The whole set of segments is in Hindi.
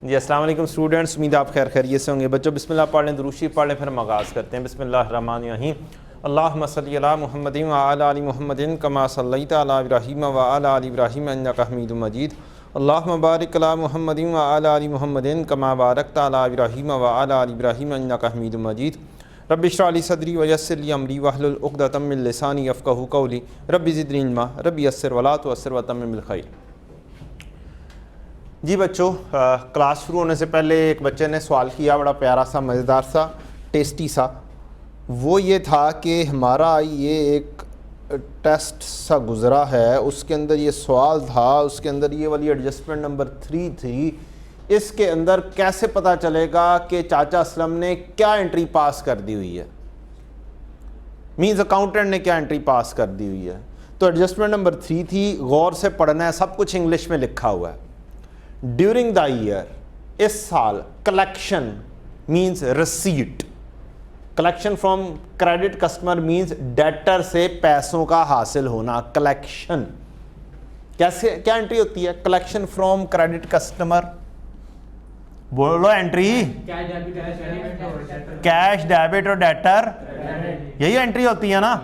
जी अस्सलाम वालेकुम स्टूडेंट्स, उम्मीद आप खैर खैरियत से होंगे। बच्चों बिस्मिल्लाह पढ़ लें, दुरूद शरीफ पढ़ लें, फिर आगाज़ करते हैं। बिस्मिल्लाहिर्रहमानिर्रहीम। अल्लाहुम्मा सल्ली अला मुहम्मदिन व अला आलि मुहम्मदिन कमा सल्लैता अला इब्राहीम व अला आलि इब्राहीम इन्नका हमीदुम मजीद। अल्लाहुम्मा बारिक अला मुहम्मदिन व अला आलि मुहम्मदिन कमा बारकता अला इब्राहीम व अला आलि इब्राहीम इन्नका हमीदुम मजीद। रब्बि इश्रह ली सदरी व यस्सिर ली अमरी वहलुल उक़दतम मिन लिसानी यफ़क़हू क़ौली। रब्बि ज़िदनी इल्मा रब्बि यस्सिर वला तुअस्सिर व तम्मिम बिल खैर। जी बच्चों, क्लास शुरू होने से पहले एक बच्चे ने सवाल किया, बड़ा प्यारा सा, मज़ेदार सा, टेस्टी सा। वो ये था कि हमारा ये एक टेस्ट सा गुज़रा है, उसके अंदर ये सवाल था, उसके अंदर ये वाली एडजस्टमेंट नंबर 3 थी। इसके अंदर कैसे पता चलेगा कि चाचा असलम ने क्या एंट्री पास कर दी हुई है, मीन्स अकाउंटेंट ने क्या एंट्री पास कर दी हुई है। तो एडजस्टमेंट नंबर 3 थी, गौर से पढ़ना है, सब कुछ इंग्लिश में लिखा हुआ है। ड्यूरिंग द ईयर, इस साल, collection means receipt, collection from credit customer means debtor से पैसों का हासिल होना। कलेक्शन कैसे, क्या एंट्री होती है? कलेक्शन फ्रॉम क्रेडिट कस्टमर, बोलो एंट्री, कैश डेबिट और डेटर, यही एंट्री होती है ना।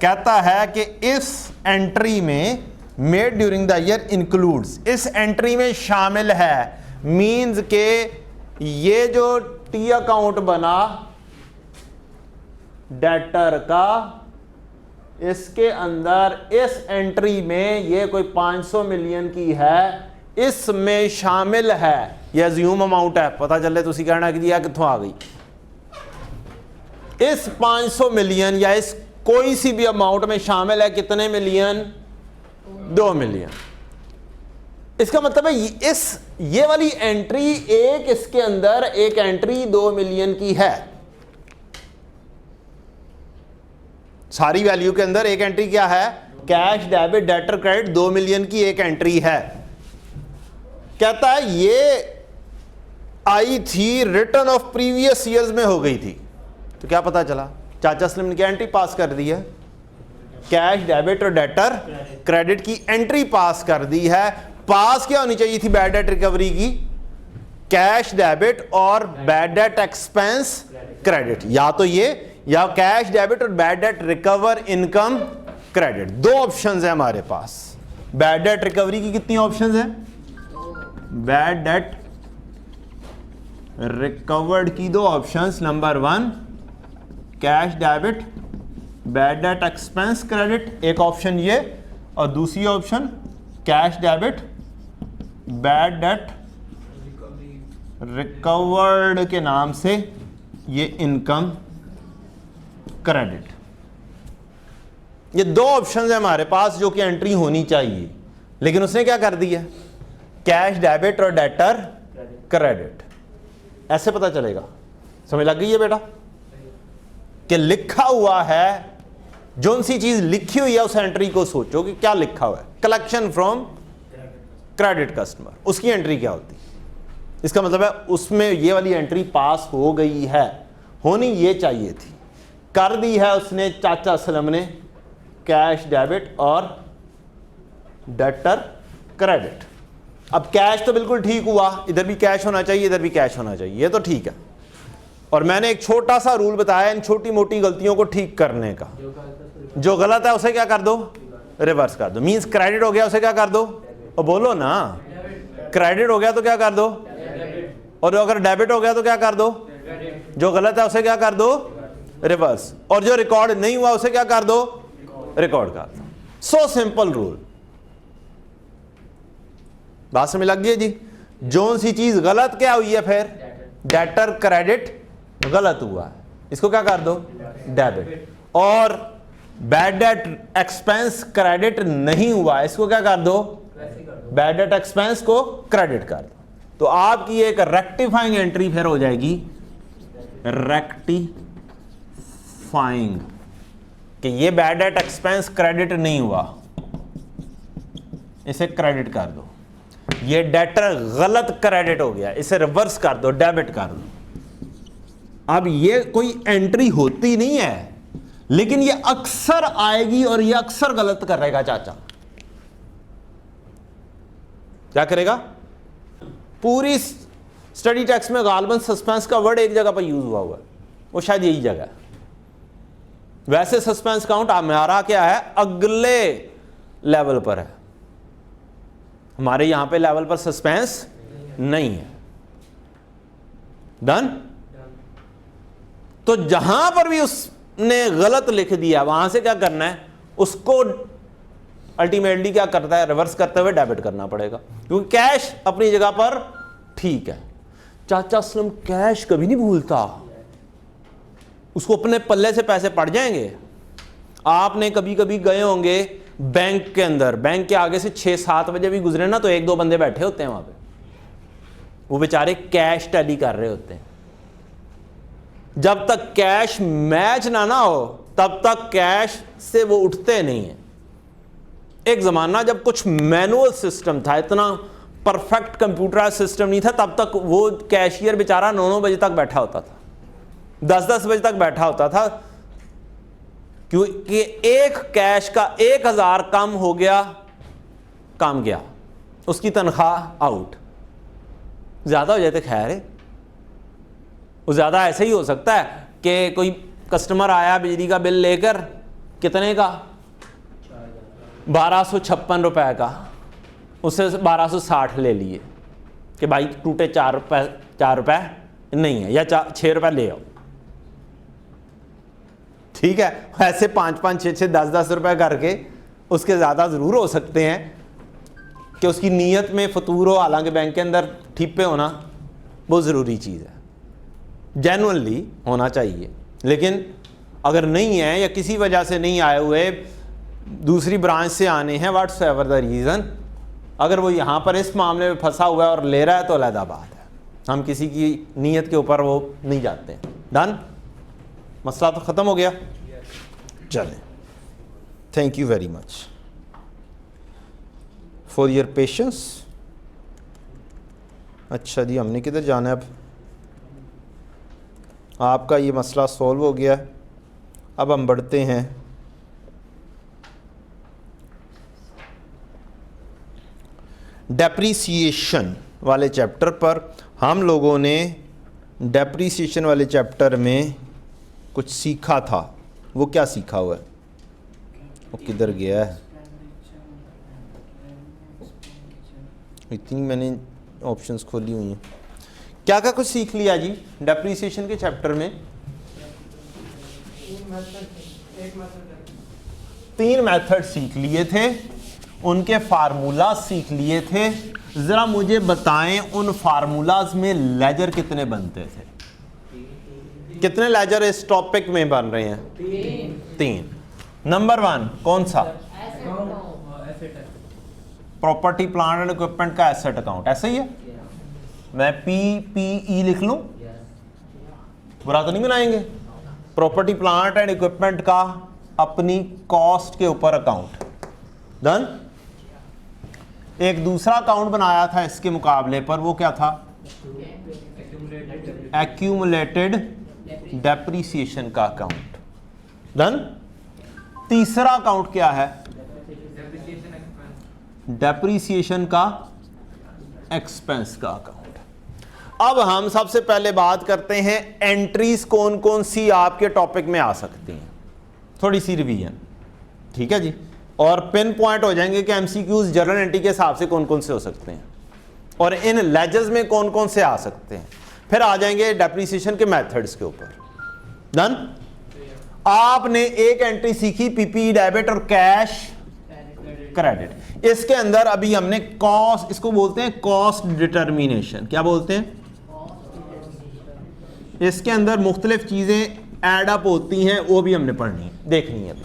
कहता है कि इस एंट्री में made during the year includes, इस एंट्री में शामिल है, मीन्स के ये जो टी अकाउंट बना डेटर का, इसके अंदर इस एंट्री में ये कोई 500 मिलियन की है, इसमें शामिल है, ये अज्यूम अमाउंट है, पता चले तुसी कहना कि यह कित्थों आ गई। इस 500 मिलियन या इस कोई सी भी अमाउंट में शामिल है कितने मिलियन? 2 मिलियन। इसका मतलब है ये वाली एंट्री, एक इसके अंदर एक एंट्री 2 मिलियन की है। सारी वैल्यू के अंदर एक एंट्री क्या है? Cash debit debtor credit 2 million की एक एंट्री है। कहता है ये आई थी रिटर्न ऑफ प्रीवियस ईयर्स में हो गई थी। तो क्या पता चला? चाचा असलम ने क्या एंट्री पास कर दी है? कैश डेबिट और डेटर क्रेडिट की एंट्री पास कर दी है। पास क्या होनी चाहिए थी बैड डेट रिकवरी की? कैश डेबिट और बैड डेट एक्सपेंस क्रेडिट, या तो ये, या कैश डेबिट और bad debt recover income credit. दो ऑप्शंस है हमारे पास। बैड डेट रिकवरी की कितनी ऑप्शंस है? बैड डेट रिकवर्ड की 2 options. Number 1 cash debit bad debt expense credit, एक ऑप्शन ये, और दूसरी option cash debit bad debt recovered के नाम से ये इनकम क्रेडिट। ये 2 ऑप्शंस है हमारे पास जो कि एंट्री होनी चाहिए, लेकिन उसने क्या कर दिया? कैश डेबिट और डेटर क्रेडिट। ऐसे पता चलेगा? समझ लग गई है बेटा? कि लिखा हुआ है, जो सी चीज लिखी हुई है उस एंट्री को सोचो कि क्या लिखा हुआ है। कलेक्शन फ्रॉम क्रेडिट कस्टमर, उसकी एंट्री क्या होती है? इसका मतलब है उसमें ये वाली एंट्री पास हो गई है, होनी ये चाहिए थी, कर दी है उसने चाचा असलम ने, कैश डेबिट और डेटर क्रेडिट। अब कैश तो बिल्कुल ठीक हुआ, इधर भी कैश होना चाहिए, इधर भी कैश होना चाहिए, ये तो ठीक है। और मैंने एक छोटा सा रूल बताया इन छोटी मोटी गलतियों को ठीक करने का। जो गलत है उसे क्या कर दो? रिवर्स कर दो। मींस क्रेडिट हो गया, उसे क्या कर दो? और बोलो ना, क्रेडिट हो गया तो क्या कर दो? और अगर डेबिट हो गया तो क्या कर दो? जो गलत है उसे क्या कर दो? रिवर्स। और जो रिकॉर्ड नहीं हुआ उसे क्या कर दो? रिकॉर्ड कर दो। So simple rule. बात समझ लग गई जी? जो सी चीज गलत क्या हुई है, फिर डेटर क्रेडिट गलत हुआ है, इसको क्या कर दो? डेबिट। और बैड डेट एक्सपेंस क्रेडिट नहीं हुआ, इसको क्या कर दो? बैड डेट एक्सपेंस को क्रेडिट कर दो। तो आपकी एक रेक्टिफाइंग एंट्री फिर हो जाएगी, रेक्टिफाइंग, कि ये बैड डेट एक्सपेंस क्रेडिट नहीं हुआ, इसे क्रेडिट कर दो। ये डेटर गलत क्रेडिट हो गया, इसे रिवर्स कर दो, डेबिट कर दो। अब ये कोई एंट्री होती नहीं है, लेकिन ये अक्सर आएगी और ये अक्सर गलत करेगा चाचा। क्या करेगा? पूरी स्टडी टेक्स्ट में गालबन सस्पेंस का वर्ड एक जगह पर यूज हुआ है, वो शायद यही जगह है। वैसे सस्पेंस काउंट हमारा क्या है, अगले लेवल पर है, हमारे यहां पे लेवल पर सस्पेंस नहीं है। डन। तो जहां पर भी उसने गलत लिख दिया वहां से क्या करना है, उसको अल्टीमेटली क्या करता है, रिवर्स करते हुए डेबिट करना पड़ेगा, क्योंकि कैश अपनी जगह पर ठीक है। चाचा असलम कैश कभी नहीं भूलता, उसको अपने पल्ले से पैसे पड़ जाएंगे। आपने कभी कभी गए होंगे बैंक के अंदर, बैंक के आगे से 6-7 बजे भी गुजरे ना, तो 1-2 बंदे बैठे होते हैं वहां पे, वो बेचारे कैश टैली कर रहे होते हैं। जब तक कैश मैच ना हो तब तक कैश से वो उठते नहीं है। एक जमाना जब कुछ मैनुअल सिस्टम था, इतना परफेक्ट कंप्यूटराइज सिस्टम नहीं था, तब तक वो कैशियर बेचारा 9-9 बजे तक बैठा होता था, 10-10 बजे तक बैठा होता था, क्योंकि एक कैश का 1000 कम हो गया, काम गया, उसकी तनख्वाह आउट। ज्यादा हो जाए तो खैर है, वो ज्यादा ऐसे ही हो सकता है कि कोई कस्टमर आया बिजली का बिल लेकर, कितने का, 1256 रुपए का, उससे 1260 ले लिए कि भाई टूटे 4 रुपए नहीं है, या 6 रुपए ले आओ, ठीक है। ऐसे 5-5, 6-6, 10-10 रुपए करके उसके ज़्यादा ज़रूर हो सकते हैं कि उसकी नीयत में फतूर हो, हालांकि बैंक के अंदर ठिप्पे होना बहुत ज़रूरी चीज़ है, जेन्युइनली होना चाहिए। लेकिन अगर नहीं है या किसी वजह से नहीं आए हुए, दूसरी ब्रांच से आने हैं, व्हाट्स एवर द रीज़न, अगर वो यहाँ पर इस मामले में फंसा हुआ है और ले रहा है तो अलग बात है, हम किसी की नीयत के ऊपर वो नहीं जाते हैं। डन, मसला तो ख़त्म हो गया। चलें, thank you very much for your patience. अच्छा जी, हमने किधर जाना है अब? आपका ये मसला सॉल्व हो गया, अब हम बढ़ते हैं डेप्रीसिएशन वाले चैप्टर पर। हम लोगों ने डेप्रीसिएशन वाले चैप्टर में कुछ सीखा था, वो क्या सीखा हुआ है, वो किधर गया है? इतनी मैंने ऑप्शंस खोली हुई हैं, क्या क्या कुछ सीख लिया जी डेप्रीसिएशन के चैप्टर में? 3 मेथड सीख लिए थे, उनके फार्मूला सीख लिए थे। ज़रा मुझे बताएं उन फार्मूलाज में लेजर कितने बनते थे? कितने लेजर इस टॉपिक में बन रहे हैं? 3। नंबर 1 कौन सा? प्रॉपर्टी प्लांट एंड इक्विपमेंट का एसेट अकाउंट, ऐसा ही है। मैं PPE लिख लूं, बुरा तो नहीं बनाएंगे? प्रॉपर्टी प्लांट एंड इक्विपमेंट का अपनी कॉस्ट के ऊपर अकाउंट। डन। एक दूसरा अकाउंट बनाया था इसके मुकाबले पर, वो क्या था? एक्यूमुलेटेड डेप्रीसिएशन का अकाउंट। डन। तीसरा अकाउंट क्या है? डेप्रीसिएशन का एक्सपेंस का अकाउंट। अब हम सबसे पहले बात करते हैं एंट्रीज कौन कौन सी आपके टॉपिक में आ सकती हैं, थोड़ी सी रिवीजन, ठीक है जी। और पिन पॉइंट हो जाएंगे कि एमसीक्यूज जर्नल एंट्री के हिसाब से कौन कौन से हो सकते हैं और इन लेजर्स में कौन कौन से आ सकते हैं। फिर आ जाएंगे डेप्रीसिएशन के मेथड्स के ऊपर। डन। आपने एक एंट्री सीखी पीपी डेबिट और कैश क्रेडिट। इसके अंदर अभी हमने कॉस्ट, इसको बोलते हैं कॉस्ट डिटर्मिनेशन। क्या बोलते हैं? इसके अंदर मुख्तलिफ चीजें ऐड अप होती हैं, वो भी हमने पढ़नी है, देखनी है अभी।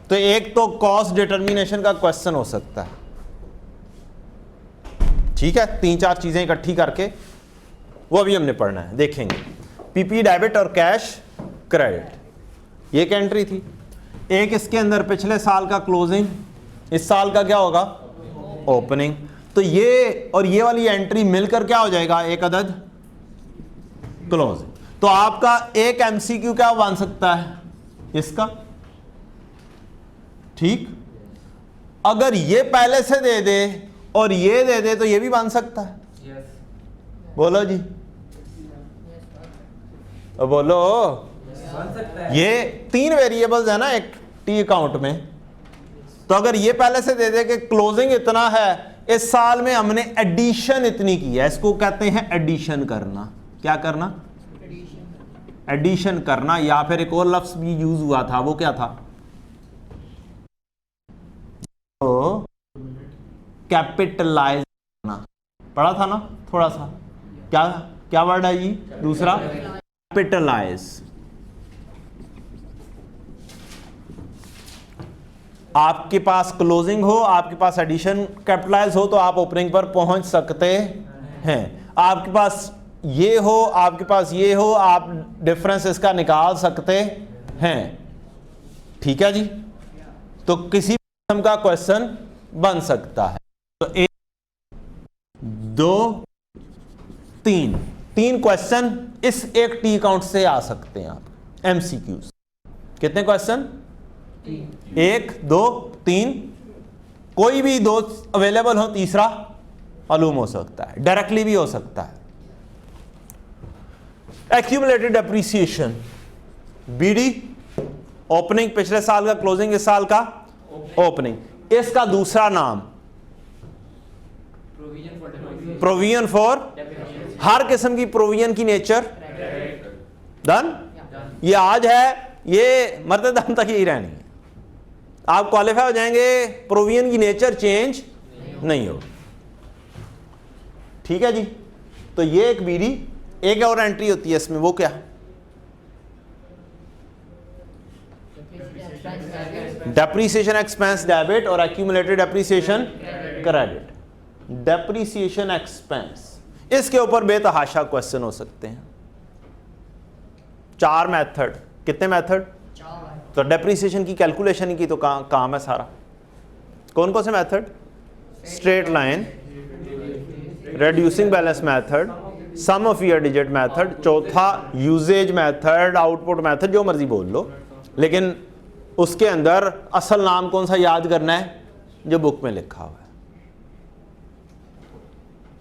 तो एक तो कॉस्ट डिटर्मिनेशन का क्वेश्चन हो सकता है, ठीक है, 3-4 चीजें इकट्ठी करके, वो अभी हमने पढ़ना है, देखेंगे। पीपी डेबिट और कैश क्रेडिट, ये एक एंट्री थी। एक इसके अंदर पिछले साल का क्लोजिंग, इस साल का क्या होगा? ओपनिंग। तो ये और ये वाली एंट्री मिलकर क्या हो जाएगा? एक अदद क्लोजिंग। तो आपका एक एमसीक्यू क्या बन सकता है इसका? ठीक, अगर ये पहले से दे दे और ये दे दे तो ये भी बन सकता है। बोलो जी, तो बोलो। ये 3 वेरिएबल्स है ना एक टी अकाउंट में, तो अगर ये पहले से दे दे कि क्लोजिंग इतना है, इस साल में हमने एडिशन इतनी की है, इसको कहते हैं एडिशन करना। क्या करना? एडिशन करना। या फिर एक और लफ्ज भी यूज हुआ था, वो क्या था? तो कैपिटलाइज करना, पढ़ा था ना थोड़ा सा। क्या क्या वर्ड है जी दूसरा? कैपिटलाइज। आपके पास क्लोजिंग हो, आपके पास एडिशन कैपिटलाइज हो, तो आप ओपनिंग पर पहुंच सकते हैं। आपके पास ये हो, आपके पास ये हो, आप डिफरेंस इसका निकाल सकते हैं। ठीक है जी, तो किसी किस्म का क्वेश्चन बन सकता है। तो 1 2 3 क्वेश्चन इस एक टी अकाउंट से आ सकते हैं आप एमसीक्यूज। कितने क्वेश्चन? 1 2 3। कोई भी 2 अवेलेबल हो, तीसरा मालूम हो सकता है, डायरेक्टली भी हो सकता है। एक्यूमुलेटेड डेप्रिसिएशन, बीडी ओपनिंग पिछले साल का, क्लोजिंग इस साल का ओपनिंग। इसका दूसरा नाम प्रोविजन फॉर, हर किस्म की प्रोविजन की नेचर डन। ये आज है, ये मरते दम तक यही रहनी है। आप क्वालिफाई हो जाएंगे, प्रोविजन की नेचर चेंज नहीं हो। ठीक है जी, तो ये एक बीडी। एक और एंट्री होती है इसमें, वो क्या? डेप्रीसिएशन एक्सपेंस डेबिट और accumulated depreciation credit. Depreciation expense, इसके ऊपर बेतहाशा क्वेश्चन हो सकते हैं। 4 मेथड। कितने मेथड? तो डेप्रीसिएशन की कैलकुलेशन की तो काम है सारा। कौन कौन से method? Straight line, reducing balance method, sum of year digit method, चौथा यूजेज मेथड, आउटपुट मेथड, जो मर्जी बोल लो, लेकिन उसके अंदर असल नाम कौन सा याद करना है? जो बुक में लिखा हुआ है।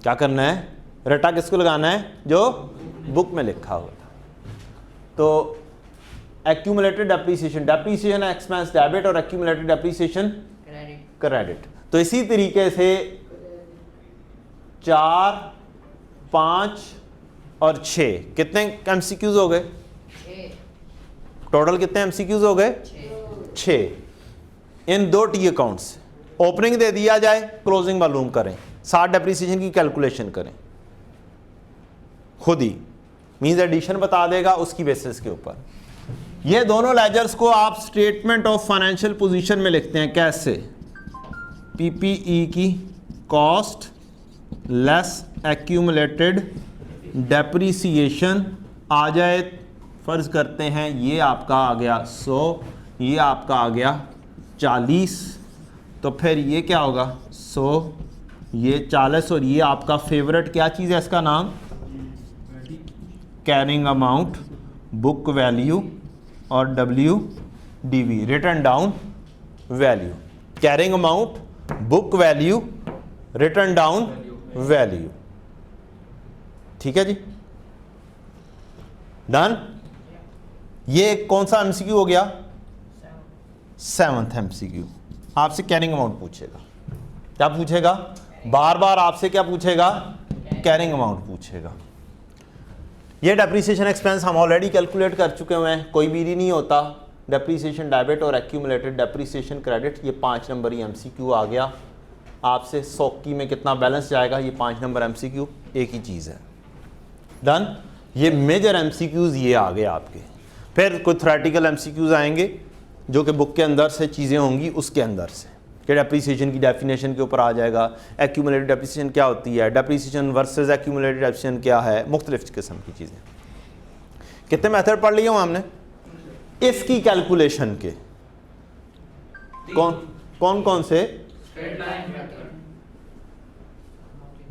क्या करना है? रटा किसको लगाना है? जो बुक में लिखा हुआ था। तो accumulated depreciation, depreciation expense debit और एक्यूमुलेटेड डेप्रीसिएशन क्रेडिट। तो इसी तरीके से 4 5 और 6 कितने एमसीक्यूज हो गए? टोटल कितने एमसीक्यूज हो गए? 6। इन 2 टी अकाउंट्स, ओपनिंग दे दिया जाए, क्लोजिंग मालूम करें, साथ डेप्रीसिएशन की कैलकुलेशन करें खुद ही, मींस एडिशन बता देगा उसकी बेसिस के ऊपर। ये दोनों लेजर्स को आप स्टेटमेंट ऑफ फाइनेंशियल पोजीशन में लिखते हैं। कैसे? पीपीई की कॉस्ट लेस एक्यूमुलेटेड डेप्रीसिएशन आ जाए। फर्ज करते हैं ये आपका आ गया 100, ये आपका आ गया 40, तो फिर ये क्या होगा? 100, ये 40, और ये आपका फेवरेट क्या चीज़ है? इसका नाम कैरिंग अमाउंट, बुक वैल्यू और WDV, return down value. Carrying amount, book value, return down value. ठीक है जी, डन। ये कौन सा एमसीक्यू हो गया? 7th MCQ. आपसे कैरिंग अमाउंट पूछेगा। क्या पूछेगा? बार बार आपसे क्या पूछेगा? कैरिंग अमाउंट पूछेगा। ये डेप्रीसिएशन एक्सपेंस हम ऑलरेडी कैलकुलेट कर चुके हुए हैं, कोई भी नहीं होता। डेप्रीसिएशन डेबिट और एक्यूमुलेटेड डेप्रीसिएशन क्रेडिट, ये 5 नंबर ही एमसीक्यू आ गया। आपसे 100 में कितना बैलेंस जाएगा? ये 5 नंबर एमसीक्यू, एक ही चीज़ है। डन। ये मेजर एमसीक्यूज ये आ गए आपके। फिर कुछ थ्योरेटिकल एमसीक्यूज आएंगे जो कि बुक के अंदर से चीज़ें होंगी, उसके अंदर से कि डेप्रीसिएशन की डेफिनेशन के ऊपर आ जाएगा। एक्यूमुलेटेड डेप्रीसिएशन क्या होती है, डेप्रीसिएशन वर्सेस एक्यूमुलेटेड डेप्रीसिएशन क्या है, मुख्तलिफ किस्म की चीज़ें। कितने मेथड पढ़ लिए हो हमने इसकी कैलकुलेशन के? कौन कौन से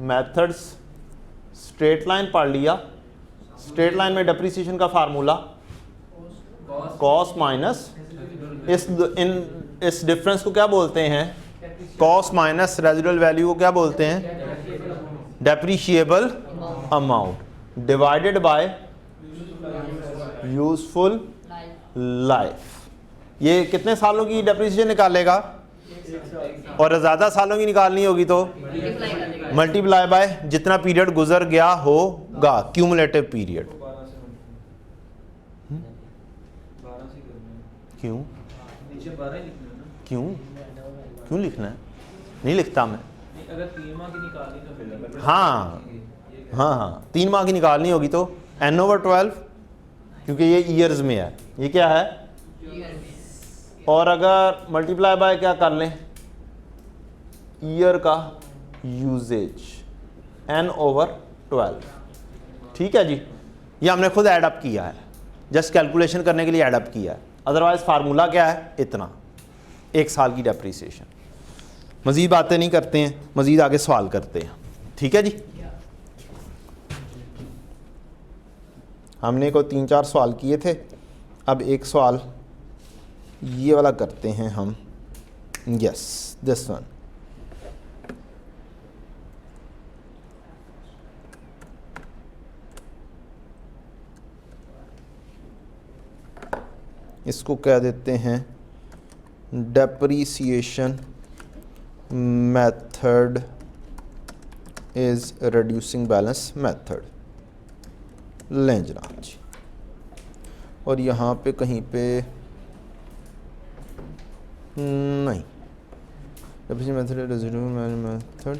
मेथड्स? स्ट्रेट लाइन पढ़ लिया। स्ट्रेट लाइन में डेप्रीसिएशन का फार्मूला कॉस्ट माइनस, इस डिफरेंस को क्या बोलते हैं? कॉस्ट माइनस रेजिडुअल वैल्यू को क्या बोलते हैं? Depreciable amount divided by useful life. ये कितने सालों की डेप्रिसिएशन निकालेगा, और ज़्यादा सालों की निकालनी होगी तो मल्टीप्लाई बाय जितना पीरियड गुजर गया होगा, क्यूमुलेटिव पीरियड। क्यों क्यों क्यों लिखना है? नहीं लिखता मैं। अगर 3 माह की निकालनी तो फिर हाँ हाँ हाँ 3 माह की निकालनी होगी तो n/12, क्योंकि ये ईयर्स में है। ये क्या है? और अगर मल्टीप्लाई बाय क्या कर लें, ईयर का यूजेज n/12। ठीक है जी, ये हमने खुद ऐड अप किया है, जस्ट कैलकुलेशन करने के लिए ऐड अप किया है। अदरवाइज फार्मूला क्या है? इतना, 1 साल की डेप्रिसिएशन। मज़ीद बातें नहीं करते हैं, मज़ीद आगे सवाल करते हैं। ठीक है जी, हमने को 3-4 सवाल किए थे, अब एक सवाल ये वाला करते हैं हम। Yes, this one. इसको कह देते हैं depreciation method is reducing balance method. लें जनाब जी, और यहाँ पे कहीं पे नहीं, depreciation method residual method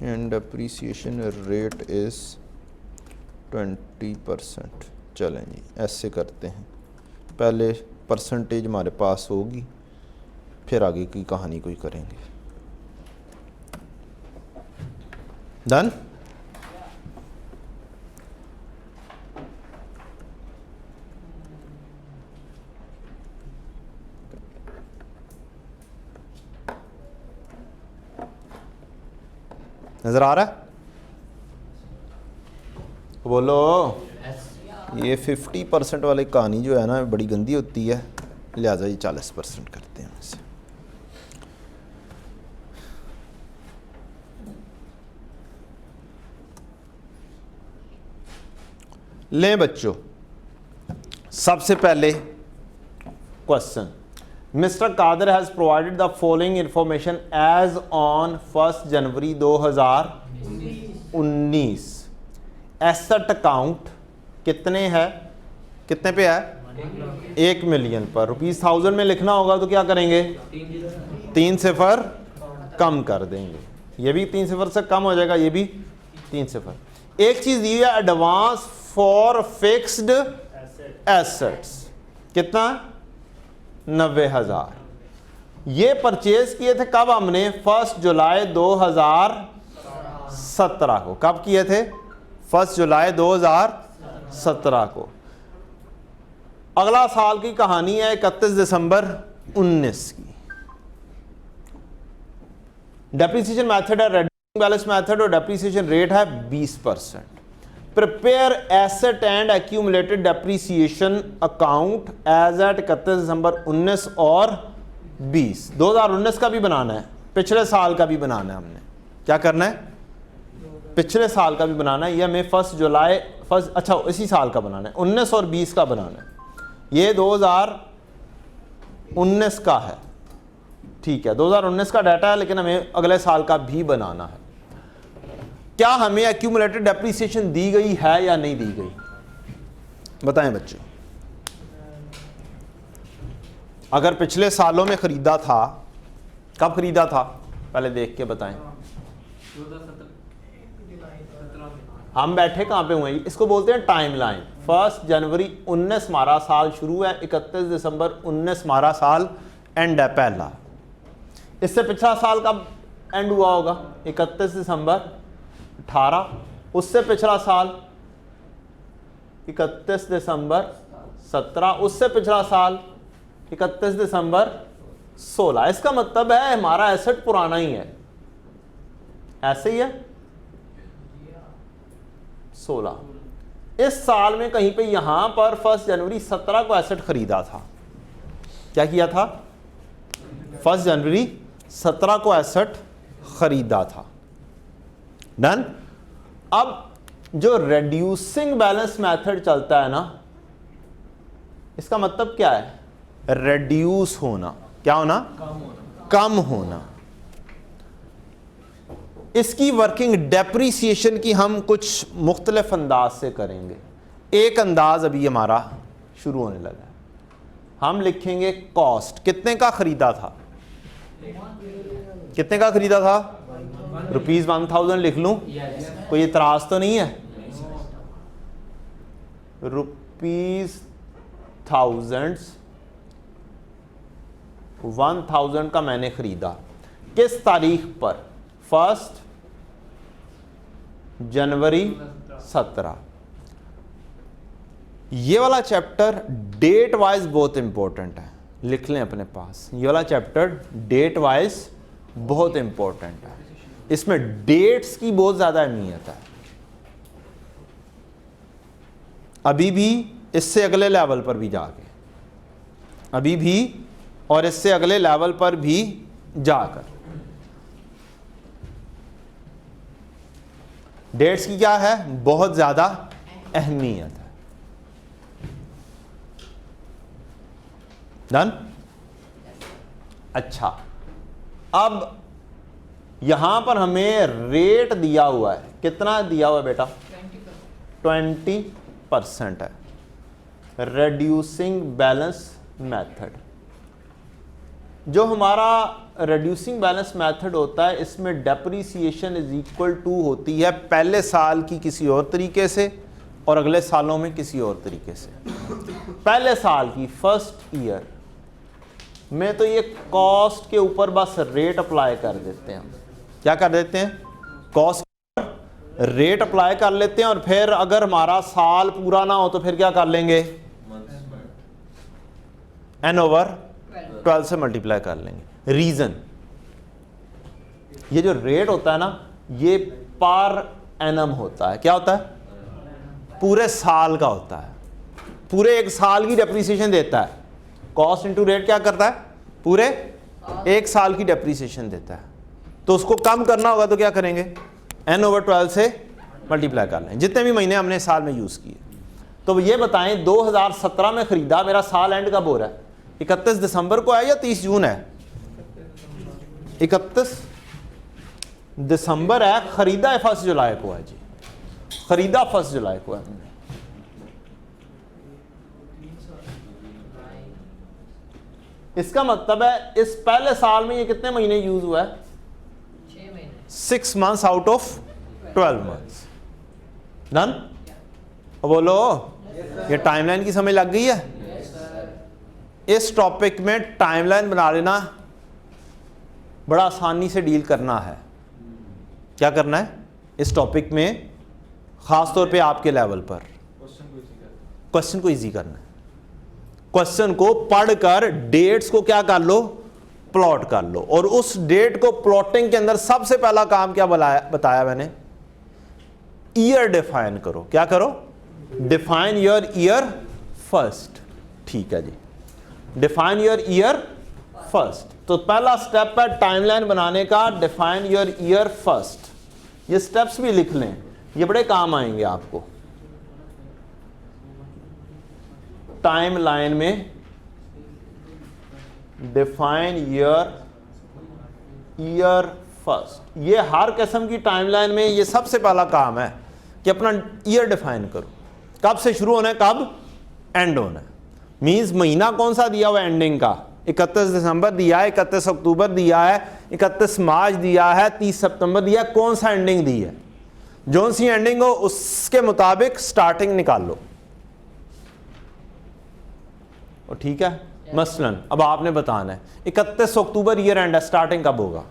and depreciation rate is 20%। चलें जी, ऐसे करते हैं, पहले परसेंटेज हमारे पास होगी, फिर आगे की कहानी कोई करेंगे। डन। नजर आ रहा है? बोलो। ये 50% वाली कहानी जो है ना बड़ी गंदी होती है, लिहाजा ये 40% करते हैं इसे। लें बच्चों, सबसे पहले question, Mister Kadar has provided the following information as on 1 January 2019। Asset account कितने है, कितने पे है? 1 मिलियन पर। ₹1000 में लिखना होगा तो क्या करेंगे? 3 सिफर कम कर देंगे, ये भी 3 सिफर से कम हो जाएगा, ये भी 3 सिफर। एक चीज दी है, एडवांस फॉर फिक्स्ड एसेट्स, कितना? 90,000। ये परचेज किए थे कब हमने? 1 जुलाई 2017 को। कब किए थे? 1 जुलाई 2017 को। अगला साल की कहानी है 31 दिसंबर 19 की। डेप्रिसिएशन मेथड है रेड्यूसिंग बैलेंस मेथड और डेप्रिसिएशन रेट है 20%। Prepare asset and accumulated depreciation account as at 31 दिसंबर 19 और 20। 2019 का भी बनाना है, पिछले साल का भी बनाना है। हमने क्या करना है? पिछले साल का भी बनाना है। ये हमें 1 जुलाई अच्छा इसी साल का बनाना है, 19 और 20 का बनाना है। ये 2019 का है, ठीक है, 2019 का डाटा है, लेकिन हमें अगले साल का भी बनाना है। क्या हमें एक्यूमुलेटेड डेप्रिसिएशन दी गई है या नहीं दी गई? बताएं बच्चों। अगर पिछले सालों में खरीदा था, कब खरीदा था पहले देख के बताएं। हम बैठे कहाँ पे हुए हैं? इसको बोलते हैं टाइमलाइन। 1 जनवरी 19 हमारा साल शुरू है, 31 दिसंबर 19 हमारा साल एंड है पहला। इससे पिछला साल कब एंड हुआ होगा? 31 दिसंबर 18। उससे पिछला साल 31 दिसंबर 17। उससे पिछला साल 31 दिसंबर 16। इसका मतलब है हमारा एसेट पुराना ही है, ऐसे ही है 16। इस साल में कहीं पे यहां पर 1 जनवरी 17 को एसेट खरीदा था। क्या किया था? 1 जनवरी 17 को एसेट खरीदा था। डन। अब जो रेड्यूसिंग बैलेंस मेथड चलता है ना, इसका मतलब क्या है? रेड्यूस होना। क्या होना? कम होना। इसकी वर्किंग डेप्रीसिएशन की हम कुछ मुख्तलिफ अंदाज से करेंगे। एक अंदाज अभी हमारा शुरू होने लगा है। हम लिखेंगे कॉस्ट। कितने का खरीदा था? कितने का खरीदा था? ₹1000 लिख लूं? कोई इतराज तो नहीं है? ₹1000 का मैंने खरीदा। किस तारीख पर? 1 जनवरी 17। ये वाला चैप्टर डेट वाइज बहुत इंपॉर्टेंट है, लिख लें अपने पास। ये वाला चैप्टर डेट वाइज बहुत इंपॉर्टेंट है। इसमें डेट्स की बहुत ज्यादा अहमियत है। अभी भी, इससे अगले लेवल पर भी जाके, अभी भी और इससे अगले लेवल पर भी जाकर डेट्स की क्या है? बहुत ज्यादा अहमियत है। डन? अच्छा, अब यहां पर हमें रेट दिया हुआ है। कितना दिया हुआ है बेटा? 20% है। Reducing balance method. जो हमारा रेड्यूसिंग बैलेंस मेथड होता है, इसमें डेप्रीसिएशन इज इक्वल टू होती है पहले साल की किसी और तरीके से और अगले सालों में किसी और तरीके से। पहले साल की, फर्स्ट ईयर में तो ये कॉस्ट के ऊपर बस रेट अप्लाई कर देते हैं। हम क्या कर देते हैं? कॉस्ट पर रेट अप्लाई कर लेते हैं, और फिर अगर हमारा साल पूरा ना हो तो फिर क्या कर लेंगे? n/12 से मल्टीप्लाई कर लेंगे। रीजन, ये जो रेट होता है ना, ये पर एनम होता है। क्या होता है? पूरे साल का होता है। पूरे एक साल की डेप्रीसिएशन देता है। कॉस्ट इंटू रेट क्या करता है? पूरे एक साल की डेप्रीसिएशन देता है। तो उसको कम करना होगा तो क्या करेंगे? n/12 से मल्टीप्लाई कर लें, जितने भी महीने हमने साल में यूज किए। तो ये बताएं, 2017 में खरीदा, मेरा साल एंड कब हो रहा है? 31 दिसंबर को है या 30 जून है? 31 दिसंबर है। खरीदा है 1 जुलाई को है जी। खरीदा 1 जुलाई को है हमने। इसका मतलब है इस पहले साल में ये कितने महीने यूज हुआ है? 6 months out of 12 months। Done? बोलो, ये टाइमलाइन की समझ लग गई है? इस टॉपिक में टाइमलाइन बना लेना, बड़ा आसानी से डील करना है। क्या करना है इस टॉपिक में? खास तौर पे आपके लेवल पर क्वेश्चन को इजी करना है। क्वेश्चन को पढ़कर डेट्स को क्या कर लो? प्लॉट कर लो। और उस डेट को प्लॉटिंग के अंदर सबसे पहला काम क्या बताया मैंने? ईयर डिफाइन करो। क्या करो? Define your year first. ठीक है जी, डिफाइन योर ईयर फर्स्ट। तो पहला स्टेप है टाइमलाइन बनाने का, डिफाइन योर ईयर फर्स्ट। ये स्टेप्स भी लिख लें, ये बड़े काम आएंगे आपको। टाइमलाइन में डिफाइन योर ईयर फर्स्ट। ये हर किस्म की टाइमलाइन में ये सबसे पहला काम है कि अपना ईयर डिफाइन करो। कब से शुरू होना है, कब एंड होना है। मींस महीना कौन सा दिया हुआ है एंडिंग का? 31 दिसंबर दिया है, 31 अक्टूबर दिया है, 31 मार्च दिया है, 30 सितंबर दिया है। कौन सा एंडिंग दी है? जो सी एंडिंग हो उसके मुताबिक स्टार्टिंग निकाल लो। और ठीक है, मसलन अब आपने बताना है 31 अक्टूबर ईयर एंड है, स्टार्टिंग कब होगा?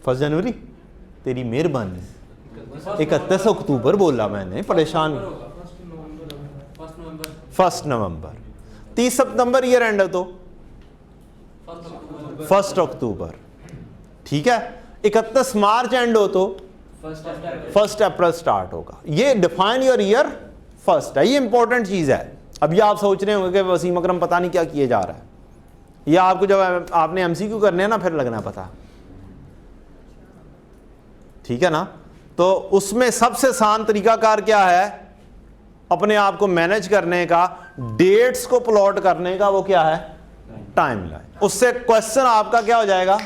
1 जनवरी। तेरी मेहरबानी, 31 अक्टूबर बोला मैंने, परेशान। 1 नवंबर। 30 सितंबर ईयर एंड है तो 1 अक्टूबर। ठीक है, 31 मार्च एंड हो तो 1 अप्रैल स्टार्ट होगा। ये डिफाइन योर ईयर फर्स्ट है, ये इंपॉर्टेंट चीज है। अभी आप सोच रहे होंगे कि वसीम अकरम पता नहीं क्या किए जा रहा है। या आपको जब आपने एमसीक्यू करने हैं ना, फिर लगना पता ठीक है ना। तो उसमें सबसे आसान तरीकाकार क्या है अपने आप को मैनेज करने का, डेट्स को प्लॉट करने का, वो क्या है टाइमलाइन। उससे क्वेश्चन आपका क्या हो जाएगा,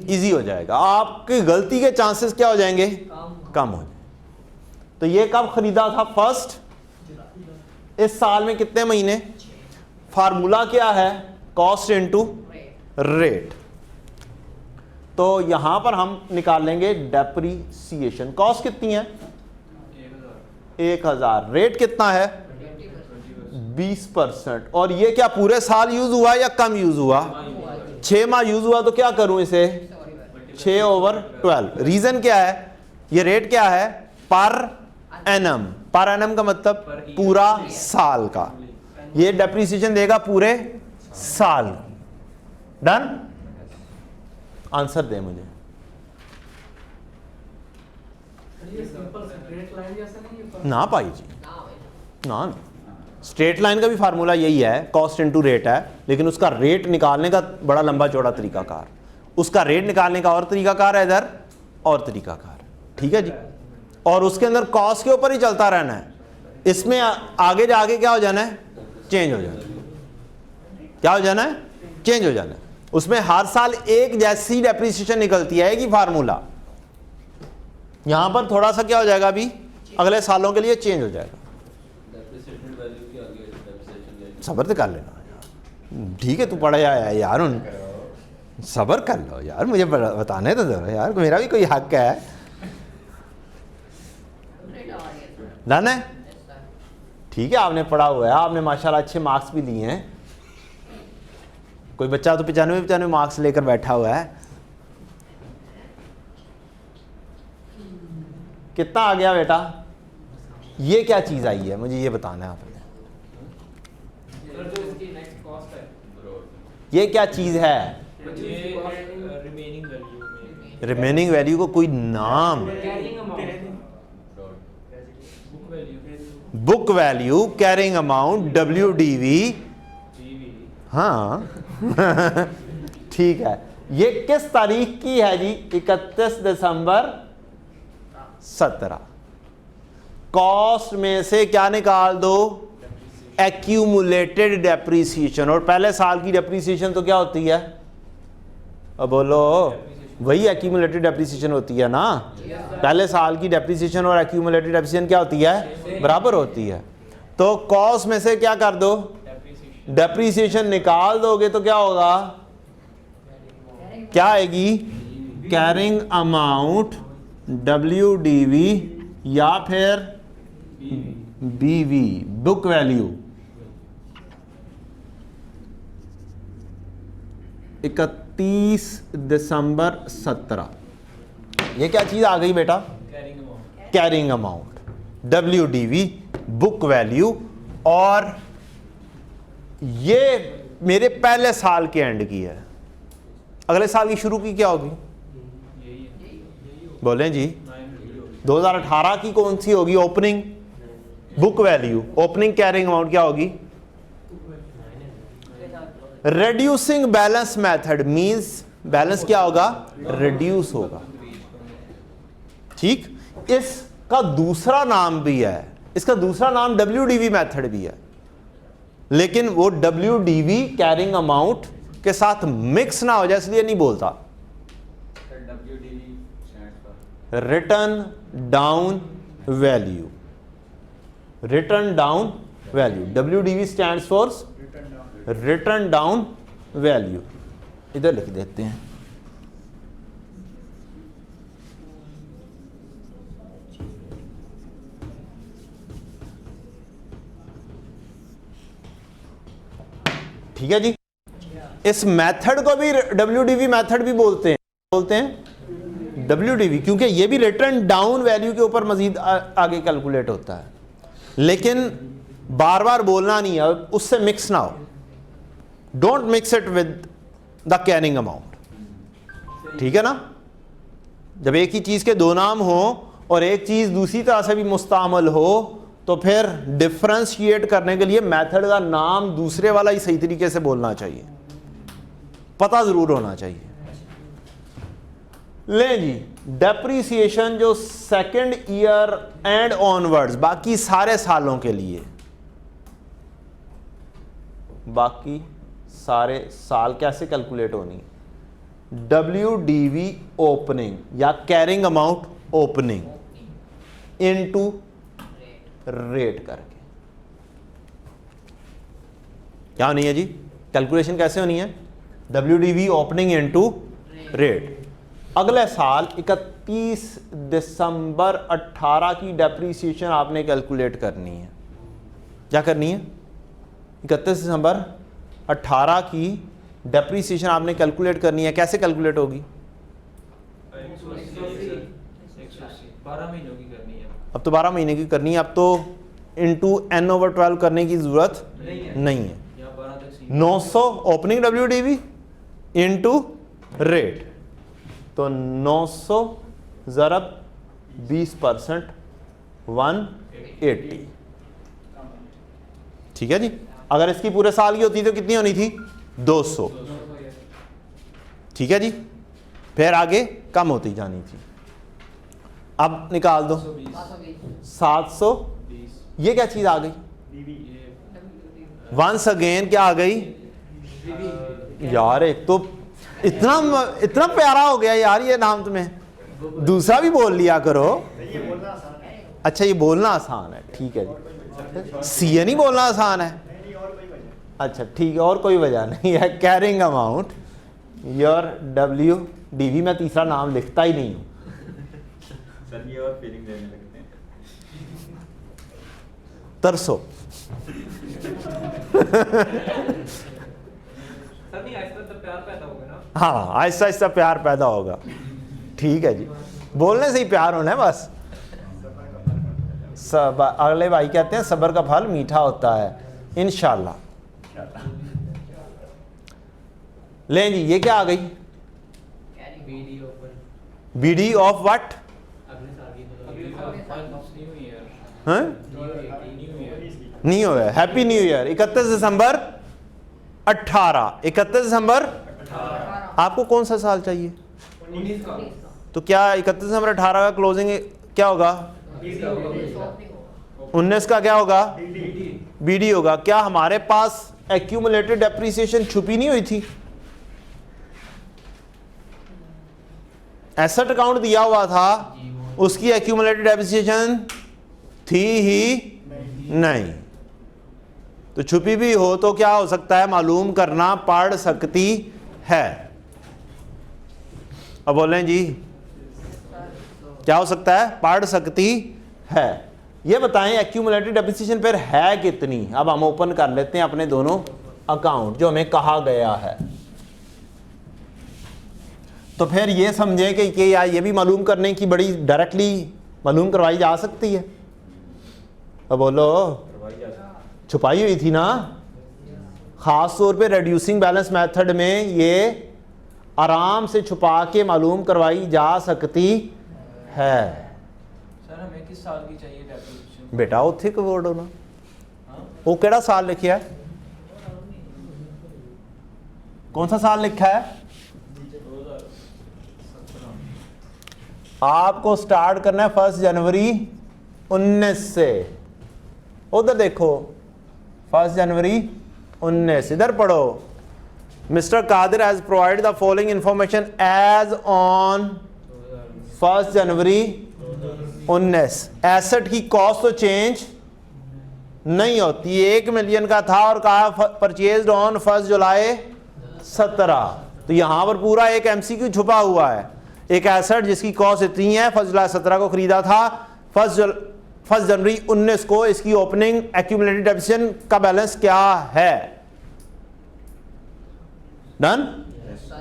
इजी हो जाएगा, आपकी गलती के चांसेस क्या हो जाएंगे, कम हो जाएंगे। तो ये कब खरीदा था, फर्स्ट, इस साल में कितने महीने, फार्मूला क्या है, कॉस्ट इनटू रेट। तो यहां पर हम निकाल लेंगे डेप्रीसिएशन, कॉस्ट कितनी है 1000, रेट कितना है 20%, और ये क्या पूरे साल यूज हुआ या कम यूज हुआ, 6 माह यूज हुआ, तो क्या करूं इसे 6/12। रीजन क्या है, ये रेट क्या है पर एनम, पर एनम का मतलब पूरा साल का, ये डेप्रीसिएशन देगा पूरे साल। डन, आंसर दे मुझे। ना पाई जी, ना स्ट्रेट लाइन का भी फार्मूला यही है, कॉस्ट इनटू रेट है, लेकिन उसका रेट निकालने का बड़ा लंबा चौड़ा तरीकाकार, उसका रेट निकालने का और तरीकाकार है इधर, और तरीकाकार, ठीक है जी। और उसके अंदर कॉस्ट के ऊपर ही चलता रहना है, इसमें आगे जाके क्या हो जाना है, चेंज हो जाना है, क्या हो जाना है, चेंज हो जाना है। उसमें हर साल एक जैसी डेप्रिसिएशन निकलती है कि फार्मूला, यहां पर थोड़ा सा क्या हो जाएगा, अभी अगले सालों के लिए चेंज हो जाएगा। सब्र तो कर लेना यार, ठीक है तू पढ़ आया यार, उन सब्र कर लो यार, मुझे बताने तो दो यार, मेरा भी कोई हक है। डन है, ठीक है, आपने पढ़ा हुआ है, आपने माशाल्लाह अच्छे मार्क्स भी लिए हैं। कोई बच्चा तो 95 मार्क्स लेकर बैठा हुआ है। कितना आ गया बेटा, ये क्या चीज आई है, मुझे ये बताना है आपने, ये क्या चीज है, रिमेनिंग वैल्यू को कोई नाम, book value, carrying amount, WDV, हाँ ठीक है। ये किस तारीख की है जी, 31 दिसंबर 17। कॉस्ट में से क्या निकाल दो, एक्यूमुलेटेड डेप्रीसिएशन, और पहले साल की डेप्रीसिएशन तो क्या होती है, अब बोलो, वही एक्यूमुलेटेड डेप्रीसिएशन होती है ना, पहले साल की डेप्रीसिएशन और एक्यूमुलेटेड डेप्रीसिएशन क्या होती है, बराबर होती है। तो कॉस्ट में से क्या कर दो, डेप्रीसिएशन निकाल दोगे तो क्या होगा, क्या आएगी, कैरिंग अमाउंट, WDV, या फिर BV, बुक वैल्यू। 31 दिसंबर 17, ये क्या चीज आ गई बेटा, carrying amount, WDV, book value, और ये मेरे पहले साल के एंड की है, अगले साल की शुरू की क्या होगी, बोलें जी, 2018 की कौन सी होगी, opening book value, opening carrying amount क्या होगी, reducing balance method means balance क्या होगा, रिड्यूस होगा, ठीक। इसका दूसरा नाम भी है, इसका दूसरा नाम WDV मेथड भी है, लेकिन वो WDV कैरिंग अमाउंट के साथ मिक्स ना हो जाए इसलिए नहीं बोलता। Return down value, return down value, WDV stands for return down value, इधर लिख देते हैं। ठीक है जी, इस मेथड को भी WDV मेथड भी बोलते हैं WDV, क्योंकि ये भी रिटर्न डाउन वैल्यू के ऊपर मजीद आगे कैलकुलेट होता है, लेकिन बार बार बोलना नहीं है, उससे मिक्स ना हो, don't mix it with the carrying amount, ठीक है ना। जब एक ही चीज के दो नाम हो और एक चीज दूसरी तरह से भी मुस्तामल हो, तो फिर डिफरेंशिएट करने के लिए मेथड का नाम दूसरे वाला ही सही तरीके से बोलना चाहिए, पता जरूर होना चाहिए। ले जी, डेप्रीसिएशन जो सेकंड ईयर एंड ऑनवर्ड्स, बाकी सारे सालों के लिए, बाकी सारे साल कैसे कैलकुलेट होनी, WDV ओपनिंग या carrying amount opening into rate करके। क्या होनी है जी, कैलकुलेशन कैसे होनी है, WDV ओपनिंग इनटू रेट। अगले साल 31 दिसंबर 18 की डेप्रीसिएशन आपने कैलकुलेट करनी है। क्या करनी है, 31 दिसंबर 18 की डेप्रीसिएशन आपने कैलकुलेट करनी है। कैसे कैलकुलेट होगी, 12 महीनों की करनी है। अब तो 12 महीने की करनी है, अब तो इंटू n/12 करने की जरूरत नहीं है। 900 ओपनिंग WDV इंटू रेट, तो 900 ज़रब 20% 180। ठीक है जी। अगर इसकी पूरे साल की होती तो कितनी होनी थी, 200। ठीक है जी, फिर आगे कम होती जानी थी। अब निकाल दो 720। ये क्या चीज आ गई, वंस अगेन क्या आ गई यार, एक तो इतना प्यारा हो गया यार ये नाम, तुम्हें दूसरा भी बोल लिया करो। अच्छा ये बोलना आसान है, ठीक है जी, CA नहीं बोलना आसान है, अच्छा ठीक है, और कोई वजह नहीं है। कैरिंग अमाउंट योर WDV, मैं तीसरा नाम लिखता ही नहीं हूं सर, ये और फीलिंग देने लगते हैं। तरसो सर नहीं, आहिस्ता तो प्यार पैदा होगा ना। हाँ, आहिस्ता आहिस्ता प्यार पैदा होगा। ठीक है जी, बोलने से ही प्यार होना है बस। सब अगले भाई कहते हैं सब्र का फल मीठा होता है, इंशाल्लाह। लें जी, ये क्या आ गई, BD of what, new year, happy new year. 31 दिसंबर 18, 31 दिसंबर आपको कौन सा साल चाहिए, 19 का। तो क्या 31 दिसंबर 18 का क्लोजिंग क्या होगा, 19 का क्या होगा, BD होगा। क्या हमारे पास एक्यूमुलेटेड डेप्रीसिएशन छुपी नहीं हुई थी, एसेट अकाउंट दिया हुआ था, उसकी एक्यूमुलेटेड डेप्रीसिएशन थी ही नहीं, तो छुपी भी हो तो क्या हो सकता है, मालूम करना पड़ सकती है। अब बोलें जी, क्या हो सकता है, पड़ सकती है। ये बताएं एक्यूमुलेटेड डेप्रिसिएशन फिर है कितनी। अब हम ओपन कर लेते हैं अपने दोनों अकाउंट जो हमें कहा गया है, तो फिर ये समझें कि यार ये भी मालूम करने की बड़ी डायरेक्टली मालूम करवाई जा सकती है। अब बोलो, छुपाई हुई थी ना, ख़ास तौर पे रिड्यूसिंग बैलेंस मेथड में ये आराम से छुपा के मालूम करवाई जा सकती है। सर हमें किस साल की चाहिए डेप्रिसिएशन? बेटा उत्थे कवर्ड होना, वो केड़ा साल लिखा है, कौन सा साल लिखा है, आपको स्टार्ट करना है 1 जनवरी 19 से। उधर देखो 1 जनवरी 19, इधर पढ़ो, Mister Qadir has provide the following information as on 1 January 19। Asset की कॉस्ट तो चेंज नहीं होती, 1 मिलियन का था और कहा परचेज्ड ऑन 1 जुलाई 17, तो यहां पर पूरा एक MCQ छुपा हुआ है। एक एसेट जिसकी कॉस्ट इतनी है, 1 जुलाई 17 को खरीदा था, 1 जनवरी 19 को इसकी ओपनिंग एक्यूमुलेटेड डेप्रिसिएशन का बैलेंस क्या है। डन।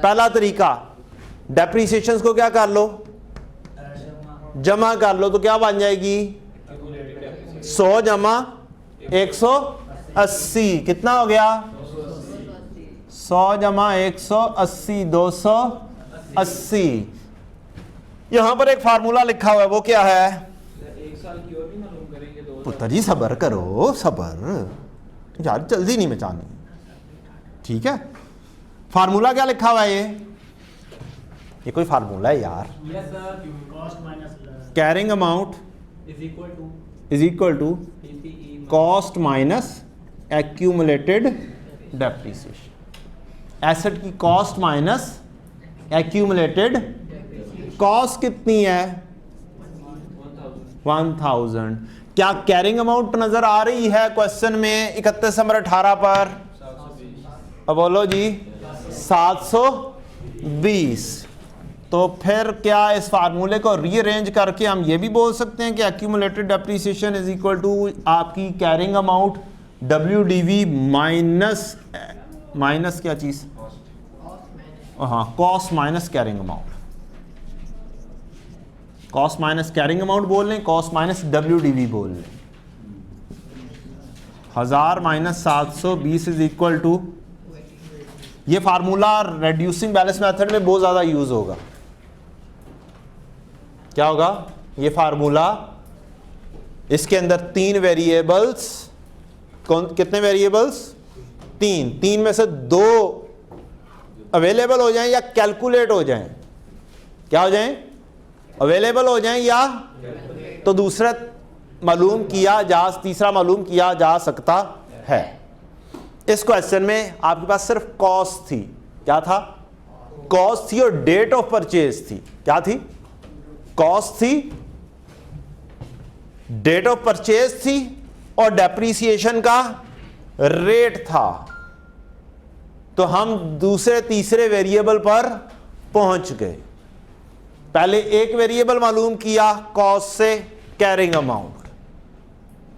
पहला तरीका, डेप्रिसिएशंस को क्या कर लो, जमा कर लो, तो क्या बन जाएगी 100 जमा 180, कितना हो गया 100 जमा 180, 280। यहां पर एक फार्मूला लिखा हुआ है, वो क्या है, एक साल की और भी मालूम करेंगे। पुत्र जी सब्र करो, सब्र यार, जल्दी नहीं मचानी, ठीक है। फार्मूला क्या लिखा हुआ है, ये ये कोई फार्मूला है यार। Yes sir. Cost minus carrying amount is equal to TCE cost minus accumulated depreciation. Asset की कॉस्ट माइनस एक्यूमुलेटेड कॉस्ट कितनी है 1000। क्या कैरिंग अमाउंट नजर आ रही है क्वेश्चन में 31 नंबर 18 पर? अब बोलो जी 720। तो फिर क्या इस फार्मूले को रीअरेंज करके हम ये भी बोल सकते हैं कि accumulated depreciation is equal to आपकी कैरिंग अमाउंट WDV माइनस क्या चीज, हाँ cost minus carrying amount. Cost minus carrying amount बोल लें, कॉस्ट माइनस WDV बोल लें। 1000 माइनस 720 इज इक्वल टू, ये फार्मूला रेड्यूसिंग बैलेंस मेथड में बहुत ज्यादा यूज होगा। क्या होगा ये फार्मूला? इसके अंदर 3 वेरिएबल्स, कितने वेरिएबल्स? 3 में से 2 अवेलेबल हो जाएं या कैलकुलेट हो जाएं। क्या हो जाएं? अवेलेबल हो जाएं या तो दूसरा मालूम किया जा, तीसरा मालूम किया जा सकता है। इस क्वेश्चन में आपके पास सिर्फ कॉस्ट थी। क्या था? कॉस्ट थी और डेट ऑफ परचेज थी। क्या थी? कॉस्ट थी, डेट ऑफ परचेज थी और डेप्रीसिएशन का रेट था। तो हम दूसरे तीसरे वेरिएबल पर पहुंच गए। पहले एक वेरिएबल मालूम किया कॉस्ट से कैरिंग अमाउंट,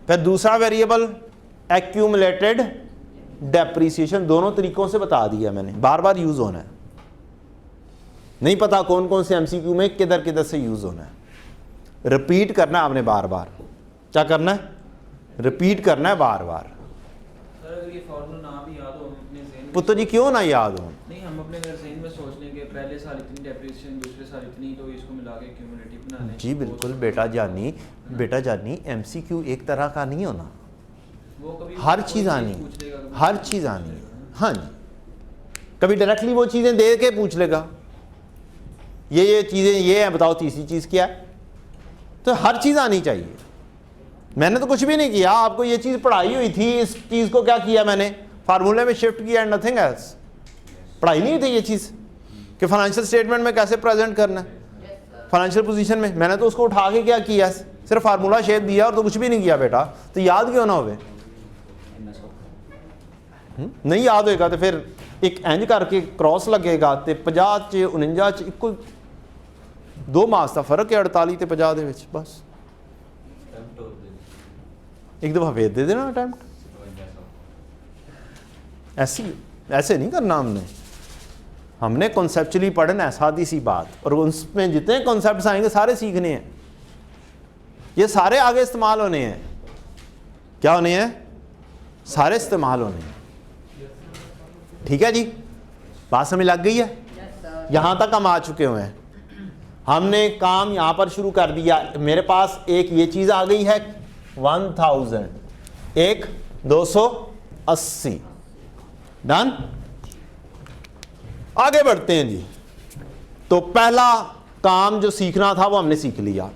फिर दूसरा वेरिएबल एक्यूमुलेटेड डेप्रीसिएशन। दोनों तरीकों से बता दिया मैंने, बार बार यूज होना है। नहीं पता कौन कौन से MCQ में किधर किधर से यूज होना है, रिपीट करना है आपने बार बार। क्या करना है? रिपीट करना है बार बार। सर अगर ये फॉर्मूला ना भी याद हो, हम अपने ज़हन में पुत्र जी क्यों ना याद हो? नहीं, हम अपने घर ज़हन में सोच लेंगे पहले साल इतनी डेप्रिसिएशन, दूसरे साल इतनी, तो इसको मिला के क्यूमुलेटिव बना लें। जी बिल्कुल बेटा जानी MCQ एक तरह का नहीं होना, वो कभी हर कोई चीज़ आनी, पूछ लेगा, कभी हर चीज़ आनी है। हाँ जी, कभी डायरेक्टली वो चीज़ें दे के पूछ लेगा, ये चीज़ें ये हैं, बताओ तीसरी चीज़ क्या है। तो हर चीज़ आनी चाहिए। मैंने तो कुछ भी नहीं किया, आपको ये चीज़ पढ़ाई हुई थी, इस चीज़ को क्या किया मैंने? फार्मूले में शिफ्ट किया एंड नथिंग एल्स। पढ़ाई नहीं थी ये चीज़ कि फाइनेंशियल स्टेटमेंट में कैसे प्रेजेंट करना है, फाइनेंशियल पोजीशन में। मैंने तो उसको उठा के क्या किया, सिर्फ फार्मूला शेप दिया और तो कुछ भी नहीं किया बेटा। तो याद क्यों ना होवे? नहीं याद होएगा तो फिर एक इंज करके क्रॉस लगेगा तो 50 च 49 च इक्को 2 मार्क्स का फर्क है 48 ते 50 दे विच। बस एक दफ़ा फिर दे देना अटैम्प्ट। ऐसे नहीं करना हमने कॉन्सेप्चुअली पढ़ना है, सादी सी बात। और उसमें जितने कॉन्सेप्ट्स आएंगे सारे सीखने हैं, ये सारे आगे इस्तेमाल होने हैं। क्या होने हैं? सारे इस्तेमाल होने हैं। ठीक है जी, बात समझ लग गई है? यहां तक हम आ चुके हुए हैं। हमने काम यहां पर शुरू कर दिया। मेरे पास एक ये चीज आ गई है 1000, एक 280। डन। आगे बढ़ते हैं जी। तो पहला काम जो सीखना था वो हमने सीख लिया।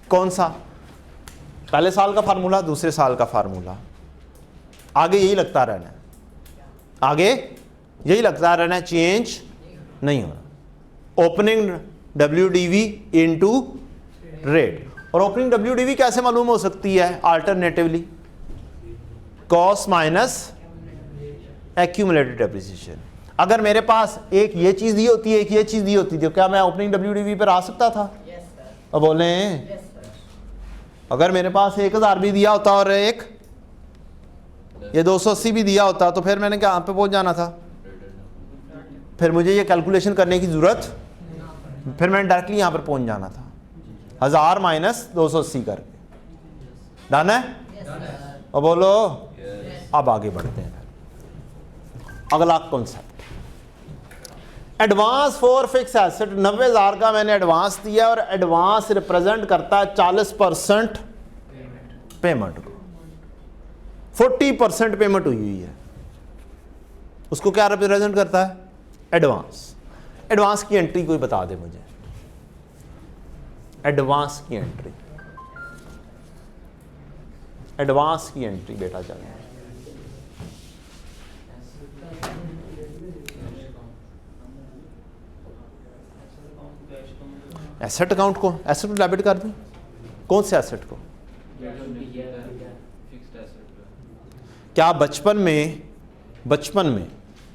कौन सा? पहले साल का फार्मूला, दूसरे साल का फार्मूला। आगे यही लगता रहना है, आगे यही लगता रहना है, चेंज नहीं होना। Opening WDV into rate. और ओपनिंग WDV कैसे मालूम हो सकती है? Alternatively cost minus accumulated depreciation. अगर मेरे पास एक ये चीज दी होती है, एक ये चीज दी होती थी, तो क्या मैं ओपनिंग WDV पर आ सकता था? अब बोले अगर मेरे पास 1000 भी दिया होता और एक ये 280 भी दिया होता, तो फिर मैंने कहाँ पे पहुंच जाना था? फिर मुझे ये कैलकुलेशन करने की जरूरत, फिर मैंने डायरेक्टली यहां पर पहुंच जाना था 1000 माइनस 280 करके। डन है? और बोलो अब आगे बढ़ते हैं। अगला concept, advance for fix asset. 90,000 का मैंने एडवांस दिया और एडवांस रिप्रेजेंट करता है 40% पेमेंट को। 40% पेमेंट हुई है, उसको क्या रिप्रेजेंट करता है? एडवांस। एडवांस की एंट्री कोई बता दे मुझे, एडवांस की एंट्री, एडवांस की एंट्री बेटा चल। एसेट अकाउंट को एसेट को डेबिट कर दूं, कौन से एसेट को? Fixed asset. क्या बचपन में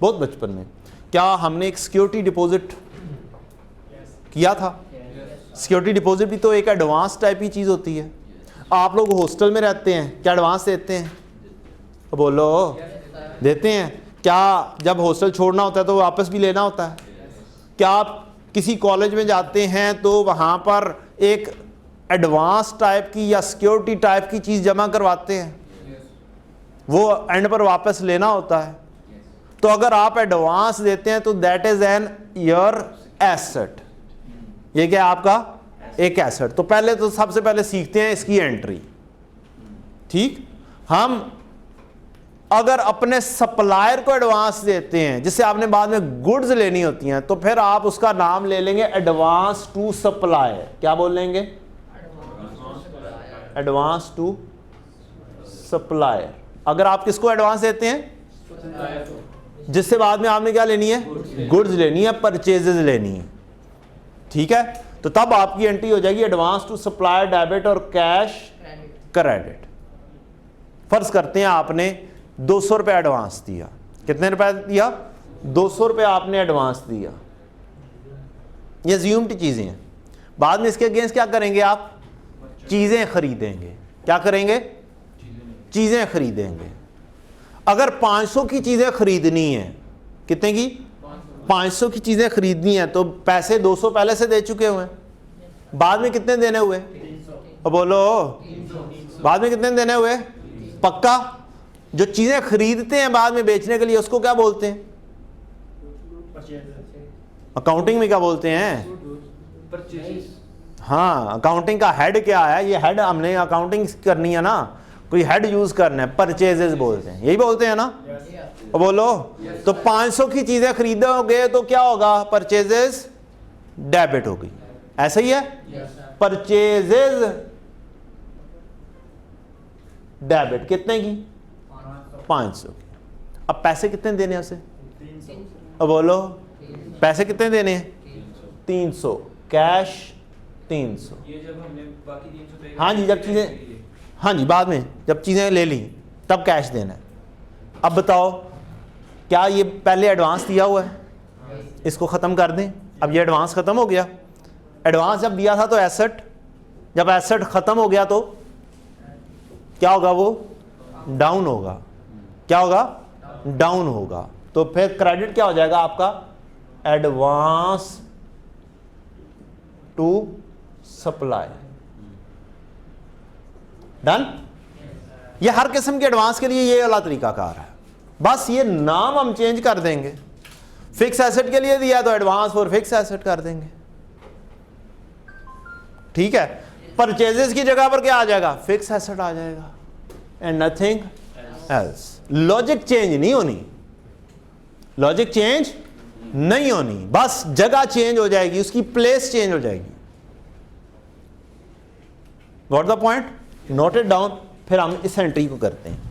बहुत बचपन में क्या हमने एक सिक्योरिटी डिपॉजिट किया था? सिक्योरिटी डिपॉजिट भी तो एक एडवांस टाइप की चीज़ होती है। आप लोग हॉस्टल में रहते हैं, क्या एडवांस देते हैं? तो बोलो देते हैं। क्या जब हॉस्टल छोड़ना होता है तो वापस भी लेना होता है? क्या आप किसी कॉलेज में जाते हैं तो वहाँ पर एक एडवांस टाइप की या सिक्योरिटी टाइप की चीज़ जमा करवाते हैं, वो एंड पर वापस लेना होता है। तो अगर आप एडवांस देते हैं तो that is an your asset. ये क्या है आपका? एक एसेट। तो पहले तो सबसे पहले सीखते हैं इसकी एंट्री। ठीक, हम अगर अपने सप्लायर को एडवांस देते हैं जिससे आपने बाद में गुड्स लेनी होती हैं, तो फिर आप उसका नाम ले लेंगे एडवांस टू सप्लायर। क्या बोल लेंगे? Advance to supplier. अगर आप किसको एडवांस देते हैं? जिससे बाद में आपने क्या लेनी है? गुड्स लेनी है, परचेजेस लेनी है। ठीक है, तो तब आपकी एंट्री हो जाएगी एडवांस टू सप्लायर डेबिट और कैश क्रेडिट। फर्ज करते हैं आपने 200 रुपये एडवांस दिया। कितने रुपए दिया? 200 रुपये आपने एडवांस दिया। ये अज्यूम्ड चीज़ें हैं। बाद में इसके अगेंस्ट क्या करेंगे आप? चीज़ें खरीदेंगे। क्या करेंगे? चीज़ें खरीदेंगे। अगर 500 की चीज़ें खरीदनी है, कितने की? 500 की चीज़ें खरीदनी है, तो पैसे 200 पहले से दे चुके हुए हैं। बाद में कितने देने हुए? और बोलो बाद में कितने देने हुए? पक्का। जो चीज़ें खरीदते हैं बाद में बेचने के लिए उसको क्या बोलते हैं? अकाउंटिंग में क्या बोलते हैं? परचेज। हाँ, अकाउंटिंग का हेड क्या है? ये हेड हमने अकाउंटिंग करनी है ना, कोई हेड यूज करना है, परचेजेस बोलते हैं। यही बोलते हैं ना? और बोलो तो 500 की चीजें खरीदोगे तो क्या होगा? परचेजेस डेबिट होगी। ऐसा ही है? परचेजेस डेबिट कितने की? 500 की। अब पैसे कितने देने हैं उसे? अब बोलो पैसे कितने देने हैं? 300। कैश 300। ये जब हमने बाकी 300 पे, हाँ जी, जब चीज़ें, हाँ जी, बाद में जब चीज़ें ले ली तब कैश देना है। अब बताओ क्या ये पहले एडवांस दिया हुआ है? इसको ख़त्म कर दें। अब ये एडवांस ख़त्म हो गया। एडवांस जब दिया था तो एसेट, जब एसेट ख़त्म हो गया तो क्या होगा? वो डाउन होगा। क्या होगा? डाउन होगा। तो फिर क्रेडिट क्या हो जाएगा आपका? Advance to supply. डन। ये हर किस्म के एडवांस के लिए ये वाला तरीकाकार है। बस ये नाम हम चेंज कर देंगे। फिक्स एसेट के लिए दिया तो एडवांस फॉर फिक्स एसेट कर देंगे। ठीक है, परचेजेस की जगह पर क्या आ जाएगा? फिक्स एसेट आ जाएगा and nothing else. Logic change नहीं होनी, लॉजिक चेंज नहीं होनी, बस जगह चेंज हो जाएगी, उसकी प्लेस चेंज हो जाएगी। Got the point? Note it down. फिर हम इस एंट्री को करते हैं।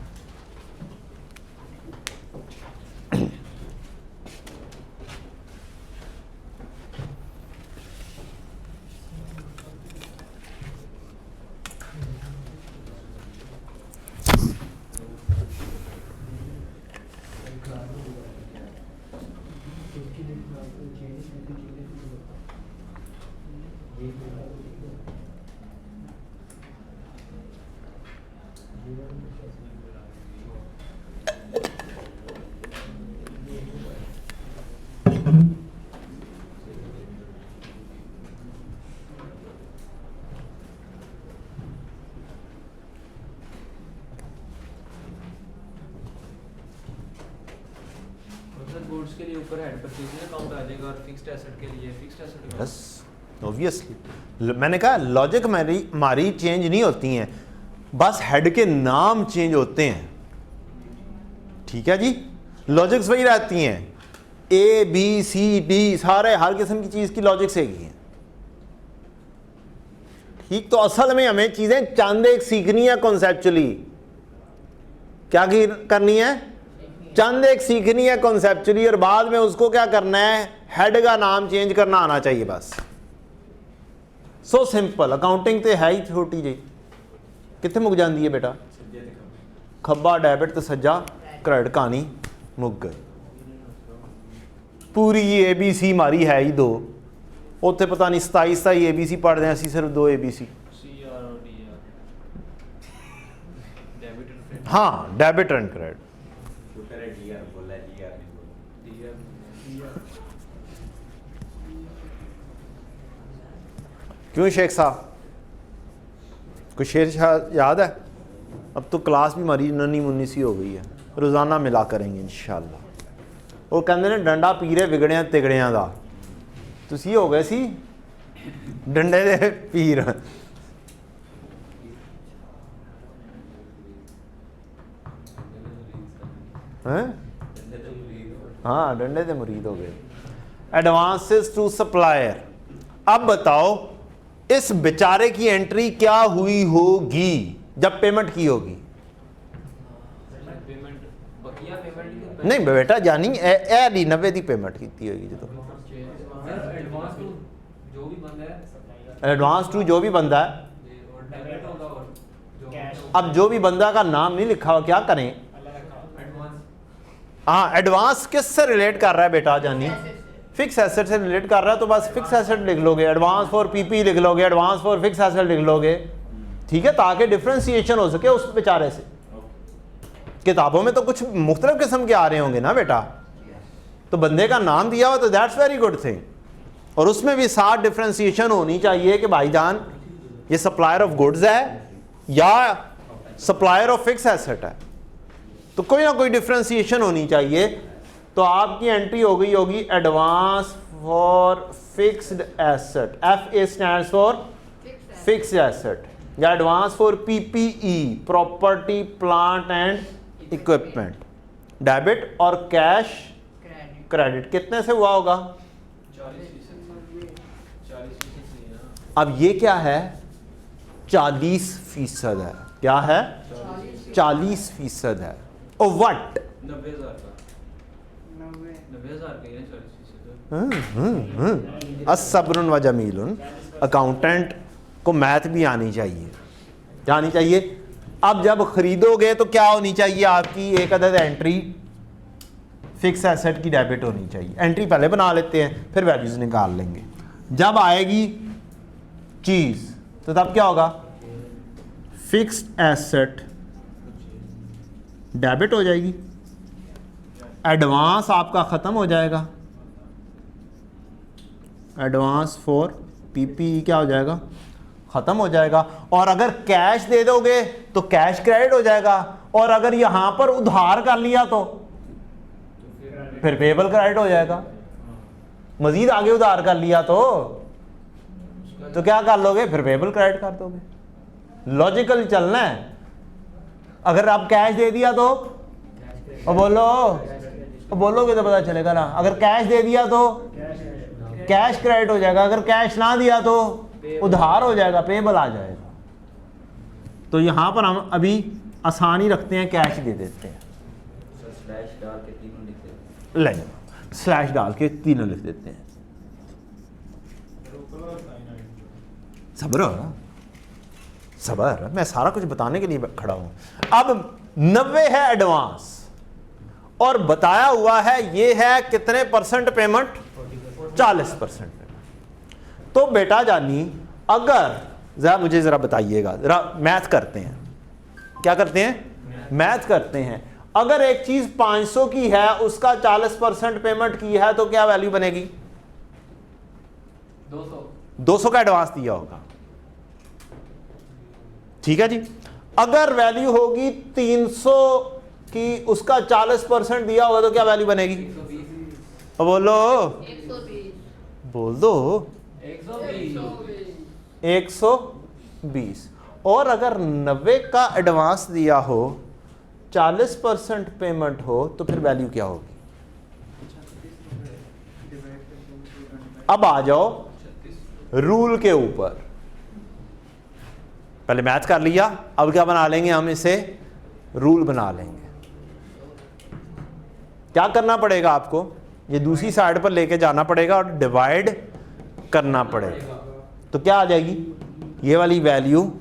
गुड्स के लिए ऊपर हेड परचेज अकाउंट आ जाएगा और फिक्स्ड एसेट के लिए फिक्स्ड एसेट। Yes, obviously. मैंने कहा लॉजिक हमारी चेंज नहीं होती हैं, बस हेड के नाम चेंज होते हैं। ठीक है जी, लॉजिक्स वही रहती हैं। ए बी सी डी सारे हर किस्म की चीज़ की लॉजिक से ही है। ठीक, तो असल में हमें चीज़ें चंद एक सीखनी है कॉन्सेप्चुअली। क्या करनी है? चंद एक सीखनी है कॉन्सेप्चुअली, और बाद में उसको क्या करना है, हेड का नाम चेंज करना आना चाहिए बस। So simple. अकाउंटिंग तो है ही छोटी जी। कितने मुक जाती है बेटा? खब्बा डेबिट तो सज्जा क्रेडिट, कहानी मुक गई। पूरी ए बी सी मारी है ही दो, उत्थे पता नहीं 27 ए बी सी पढ़ रहे हैं, असी सिर्फ 2 ए बी सी। हाँ, डेबिट एंड क्रेडिट। शुक्र है डीआर बोला है, डीआर नहीं बोला। क्यों शेख साहब, कुछ शेर याद है? अब तो क्लास भी हमारी नन्ही मुन्नी सी हो गई है, रोज़ाना मिला करेंगे इंशाल्लाह। वो कहते ने डंडा पीरे विगड़िया तिगड़िया का, तुसी हो गए सी डंडे दे पीर। हाँ, डंडे दे मुरीद हो गए। Advances to supplier. अब बताओ इस बेचारे की एंट्री क्या हुई होगी जब पेमेंट की होगी? नहीं बेटा जानी ए 90 की पेमेंट की होगी जो एडवांस टू जो भी बंदा है। अब जो भी बंदा का नाम नहीं लिखा हुआ, क्या करें? हाँ, एडवांस किससे रिलेट कर रहा है बेटा जानी? फिक्स एसेट से रिलेट कर रहा है, तो बस फिक्स एसेट लिख लोगे, एडवांस फॉर पीपी लिख लोगे, एडवांस फॉर फिक्स एसेट लिख लोगे। ठीक है, ताकि डिफ्रेंसिएशन हो सके उस बेचारे से। किताबों में तो कुछ मुख्तलिफ किस्म के आ रहे होंगे ना बेटा, तो बंदे का नाम दिया हुआ तो दैट्स वेरी गुड थिंग। और उसमें भी साथ डिफ्रेंसिएशन होनी चाहिए कि भाईजान ये सप्लायर ऑफ गुड्स है या सप्लायर ऑफ फिक्स एसेट है, तो कोई ना कोई डिफ्रेंसिएशन होनी चाहिए। तो आपकी एंट्री हो गई होगी advance for fixed asset, F A stands for fix asset, या advance for PPE, property plant and equipment. Debit और कैश क्रेडिट कितने से हुआ होगा? 40%। अब ये क्या है? 40% है। क्या है? 40% है। Oh what? 90,000 असब्रुन व जमीलुन। अकाउंटेंट को मैथ भी आनी चाहिए। क्या आनी चाहिए? अब जब खरीदोगे तो क्या होनी चाहिए आपकी? एक अदद एंट्री फिक्स एसेट की डेबिट होनी चाहिए। एंट्री पहले बना लेते हैं, फिर वैल्यूज निकाल लेंगे। जब आएगी चीज तो तब क्या होगा? फिक्स्ड एसेट डेबिट हो जाएगी, एडवांस आपका खत्म हो जाएगा, एडवांस फॉर पीपीई क्या हो जाएगा? खत्म हो जाएगा। और अगर कैश दे दोगे तो कैश क्रेडिट हो जाएगा, और अगर यहां पर उधार कर लिया तो फिर पेबल क्रेडिट हो जाएगा। मजीद आगे उधार कर लिया तो क्या कर लोगे? फिर पेबल क्रेडिट कर दोगे। लॉजिकल चलना है। अगर आप कैश दे दिया तो बोलोगे तो पता चलेगा ना। अगर कैश दे दिया तो कैश क्रेडिट हो जाएगा, अगर कैश ना दिया तो उधार हो जाएगा, पेबल आ जाएगा। तो यहां पर हम अभी आसानी रखते हैं, कैश दे देते हैं। स्लैश डाल के तीनों लिख देते नहीं, स्लैश डाल के तीनों लिख देते हैं। सब्र हो ना, सब्र, मैं सारा कुछ बताने के लिए खड़ा हूं। अब 90 है एडवांस, और बताया हुआ है ये है कितने परसेंट पेमेंट? 40%। तो बेटा जानी अगर जरा मुझे जरा बताइएगा, जरा मैथ करते हैं। क्या करते हैं? मैथ करते हैं। अगर एक चीज 500 की है, उसका 40% पेमेंट की है, तो क्या वैल्यू बनेगी? 200 का एडवांस दिया होगा। ठीक है जी। अगर वैल्यू होगी 300 की, उसका 40% दिया होगा, तो क्या वैल्यू बनेगी? बोलो, 120। बोल दो। 120। और अगर 90 का एडवांस दिया हो, 40% पेमेंट हो, तो फिर वैल्यू क्या होगी? अब आ जाओ रूल के ऊपर। पहले मैथ कर लिया, अब क्या बना लेंगे हम इसे, रूल बना लेंगे। क्या करना पड़ेगा आपको, ये दूसरी साइड पर लेके जाना पड़ेगा और डिवाइड करना पड़ेगा। तो क्या आ जाएगी, ये वाली वैल्यू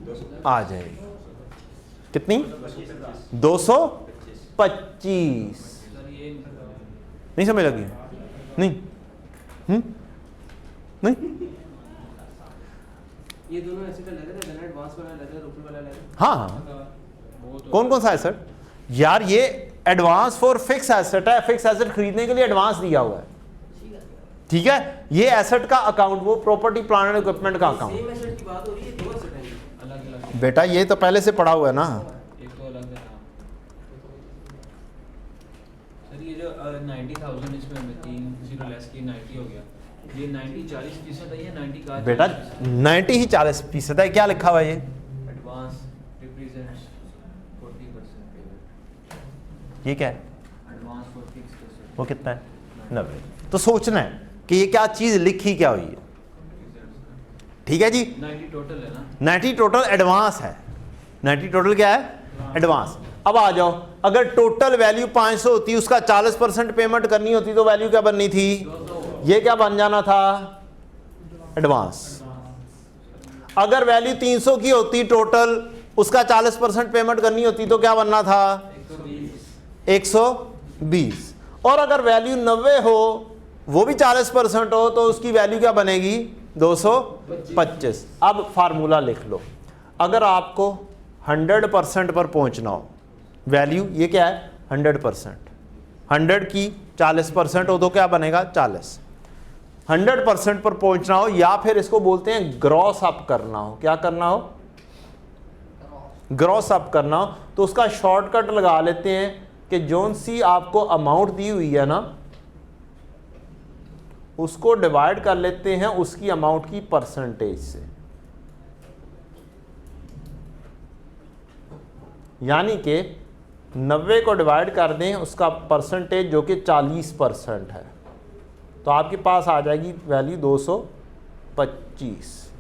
आ जाएगी कितनी, 225। सर ये नहीं समझ लगी, नहीं नहीं, ये दोनों ऐसे का लग रहा है, एडवांस वाला लग रहा है, रुपए वाला लग रहा है। हाँ हाँ, कौन कौन सा एसेट यार, ये एडवांस फॉर फिक्स एसेट है, फिक्स एसेट खरीदने के लिए एडवांस दिया हुआ है, ठीक है। ये एसेट का अकाउंट, वो प्रॉपर्टी प्लांट एंड इक्विपमेंट का अकाउंट। सेम एसेट की बात हो रही है, दो एसेट हैं अलग अलग, बेटा ये तो पहले से पड़ा हुआ है ना। एक तो अलग है। हाँ सर ये जो 90,000 इसमें 3 लेस की 90 हो गया, ये 90 40% है या 90 का बेटा 90 ही 40% है, क्या लिखा हुआ है ये, एडवांस रिप्रेजेंट्स 40% पेमेंट, ये क्या है, एडवांस फॉर फिक्स्ड एसेट वो कितना है, 90। तो सोचना है कि ये क्या चीज लिखी क्या हुई है, ठीक है जी। 90 टोटल है ना, 90 टोटल एडवांस है, 90 टोटल क्या है, एडवांस। अब आ जाओ, अगर टोटल वैल्यू 500 होती, उसका 40% पेमेंट करनी होती, तो वैल्यू क्या बननी थी, ये क्या बन जाना था, एडवांस। अगर वैल्यू 300 की होती टोटल, उसका 40% पेमेंट करनी होती, तो क्या बनना था, 120। और अगर वैल्यू 90 हो, वो भी 40% हो, तो उसकी वैल्यू क्या बनेगी, 225। अब फार्मूला लिख लो, अगर आपको 100% पर पहुंचना हो, वैल्यू ये क्या है 100%, 100 की 40% हो तो क्या बनेगा 40। 100% पर पहुंचना हो, या फिर इसको बोलते हैं ग्रॉस अप करना हो, क्या करना हो, ग्रॉस अप करना हो, तो उसका शॉर्टकट लगा लेते हैं कि जोन सी आपको अमाउंट दी हुई है ना, उसको डिवाइड कर लेते हैं उसकी अमाउंट की परसेंटेज से, यानी कि 90 को डिवाइड कर दें उसका परसेंटेज जो कि 40% है, तो आपके पास आ जाएगी वैल्यू 225।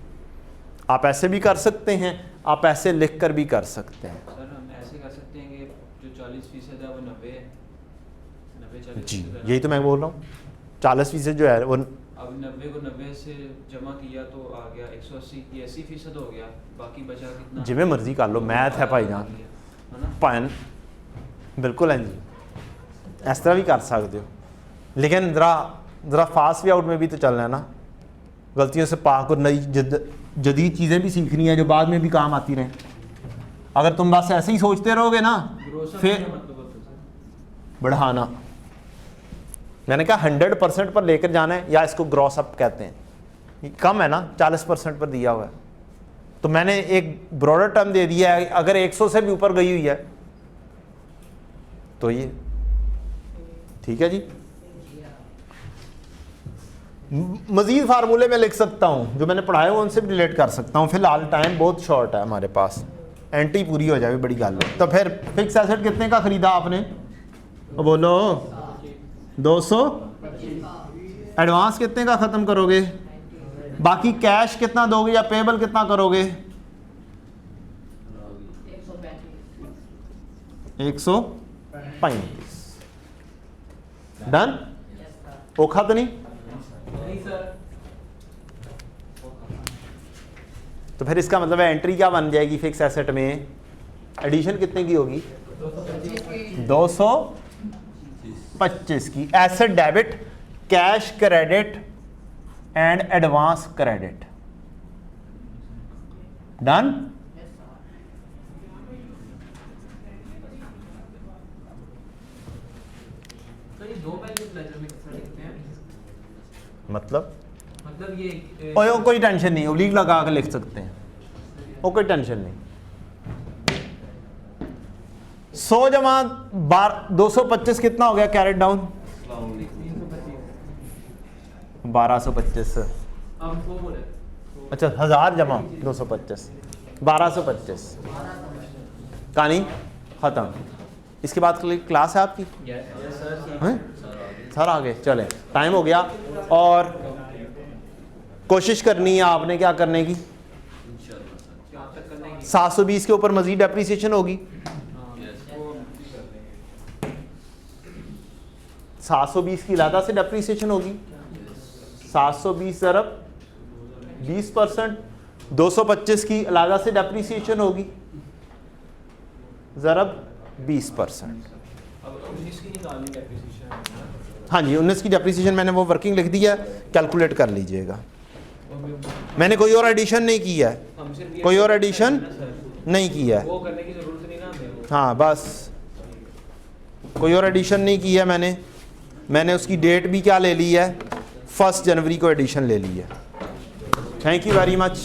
आप ऐसे भी कर सकते हैं, आप ऐसे लिख कर भी कर सकते हैं। सर हम ऐसे कर सकते हैं कि जो 40% है वो 90 है, 90 जी 40% यही तो मैं बोल रहा हूँ, 40% जो है वो, अब 90 को 90 से जमा किया तो आ गया 180 की 80% हो गया, बाकी बचा कितना, जिਵੇਂ मर्जी कर लो, मैथ है भाईजान, है ना। भैन बिल्कुल है जी, इस तरह भी कर सकते हो, लेकिन ज़रा फास्ट वे आउट में भी तो चलना है ना, गलतियों से पाक और नई जदीद चीज़ें भी सीखनी है जो बाद में भी काम आती रहें। अगर तुम बस ऐसे ही सोचते रहोगे ना, ग्रोस अप फिर क्या मतलब होता है सर? बढ़ाना, मैंने कहा 100% पर लेकर जाना है, या इसको ग्रॉस अप कहते हैं, ये कम है ना, 40% पर दिया हुआ है, तो मैंने एक ब्रॉडर टर्म दे दिया है, अगर 100 से भी ऊपर गई हुई है तो ये ठीक है जी। मजीद फार्मूले में लिख सकता हूँ, जो मैंने पढ़ाए हुए उनसे भी रिलेट कर सकता हूँ, फिलहाल टाइम बहुत शॉर्ट है हमारे पास, एंट्री पूरी हो जाए बड़ी गल है। तो फिर फिक्स एसेट कितने का खरीदा आपने, बोलो 200, एडवांस कितने का ख़त्म करोगे, बाकी कैश कितना दोगे या पेबल कितना करोगे, 135। डन, औखा तो नहीं। नहीं सर, तो फिर इसका मतलब है एंट्री क्या बन जाएगी फिक्स एसेट में, एडिशन कितने की होगी, 225 की। Asset debit, cash credit and advance credit. Done. तो ये दो वैल्यू लेजर में कितना लिखते हैं, मतलब ये ओए ओ कोई टेंशन नहीं, ओब्लिक लगा के लिख सकते हैं, ओ कोई टेंशन नहीं। 100 जमा 225 कितना हो गया, कैरेट डाउन 1225। हम वो बोले अच्छा 1000 जमा 225, 1225। कहानी खत्म। इसके बाद क्लास है आपकी, हैं? सर आ गए, चले टाइम हो गया। और कोशिश करनी है आपने क्या करने की, इंशाल्लाह सर क्या तक करने की 720 के ऊपर मजीद डेप्रीसिएशन होगी, वो 720 की लादा से डेप्रीसिएशन होगी, 720 ज़रब 20%, 225 की लादा से डेप्रीसिएशन होगी ज़रब 20%। अब 19 की निकालनी डेप्रिसिएशन हाँ जी 19 की डेप्रीसिएशन मैंने वो वर्किंग लिख दिया, कैलकुलेट कर लीजिएगा। मैंने कोई और एडिशन नहीं किया है, हम सिर्फ कोई और एडिशन नहीं किया है। वो करने की जरूरत नहीं ना हमें। हाँ बस कोई और एडिशन नहीं किया मैंने उसकी डेट भी क्या ले ली है, 1 जनवरी को एडिशन ले ली है। Thank you very much.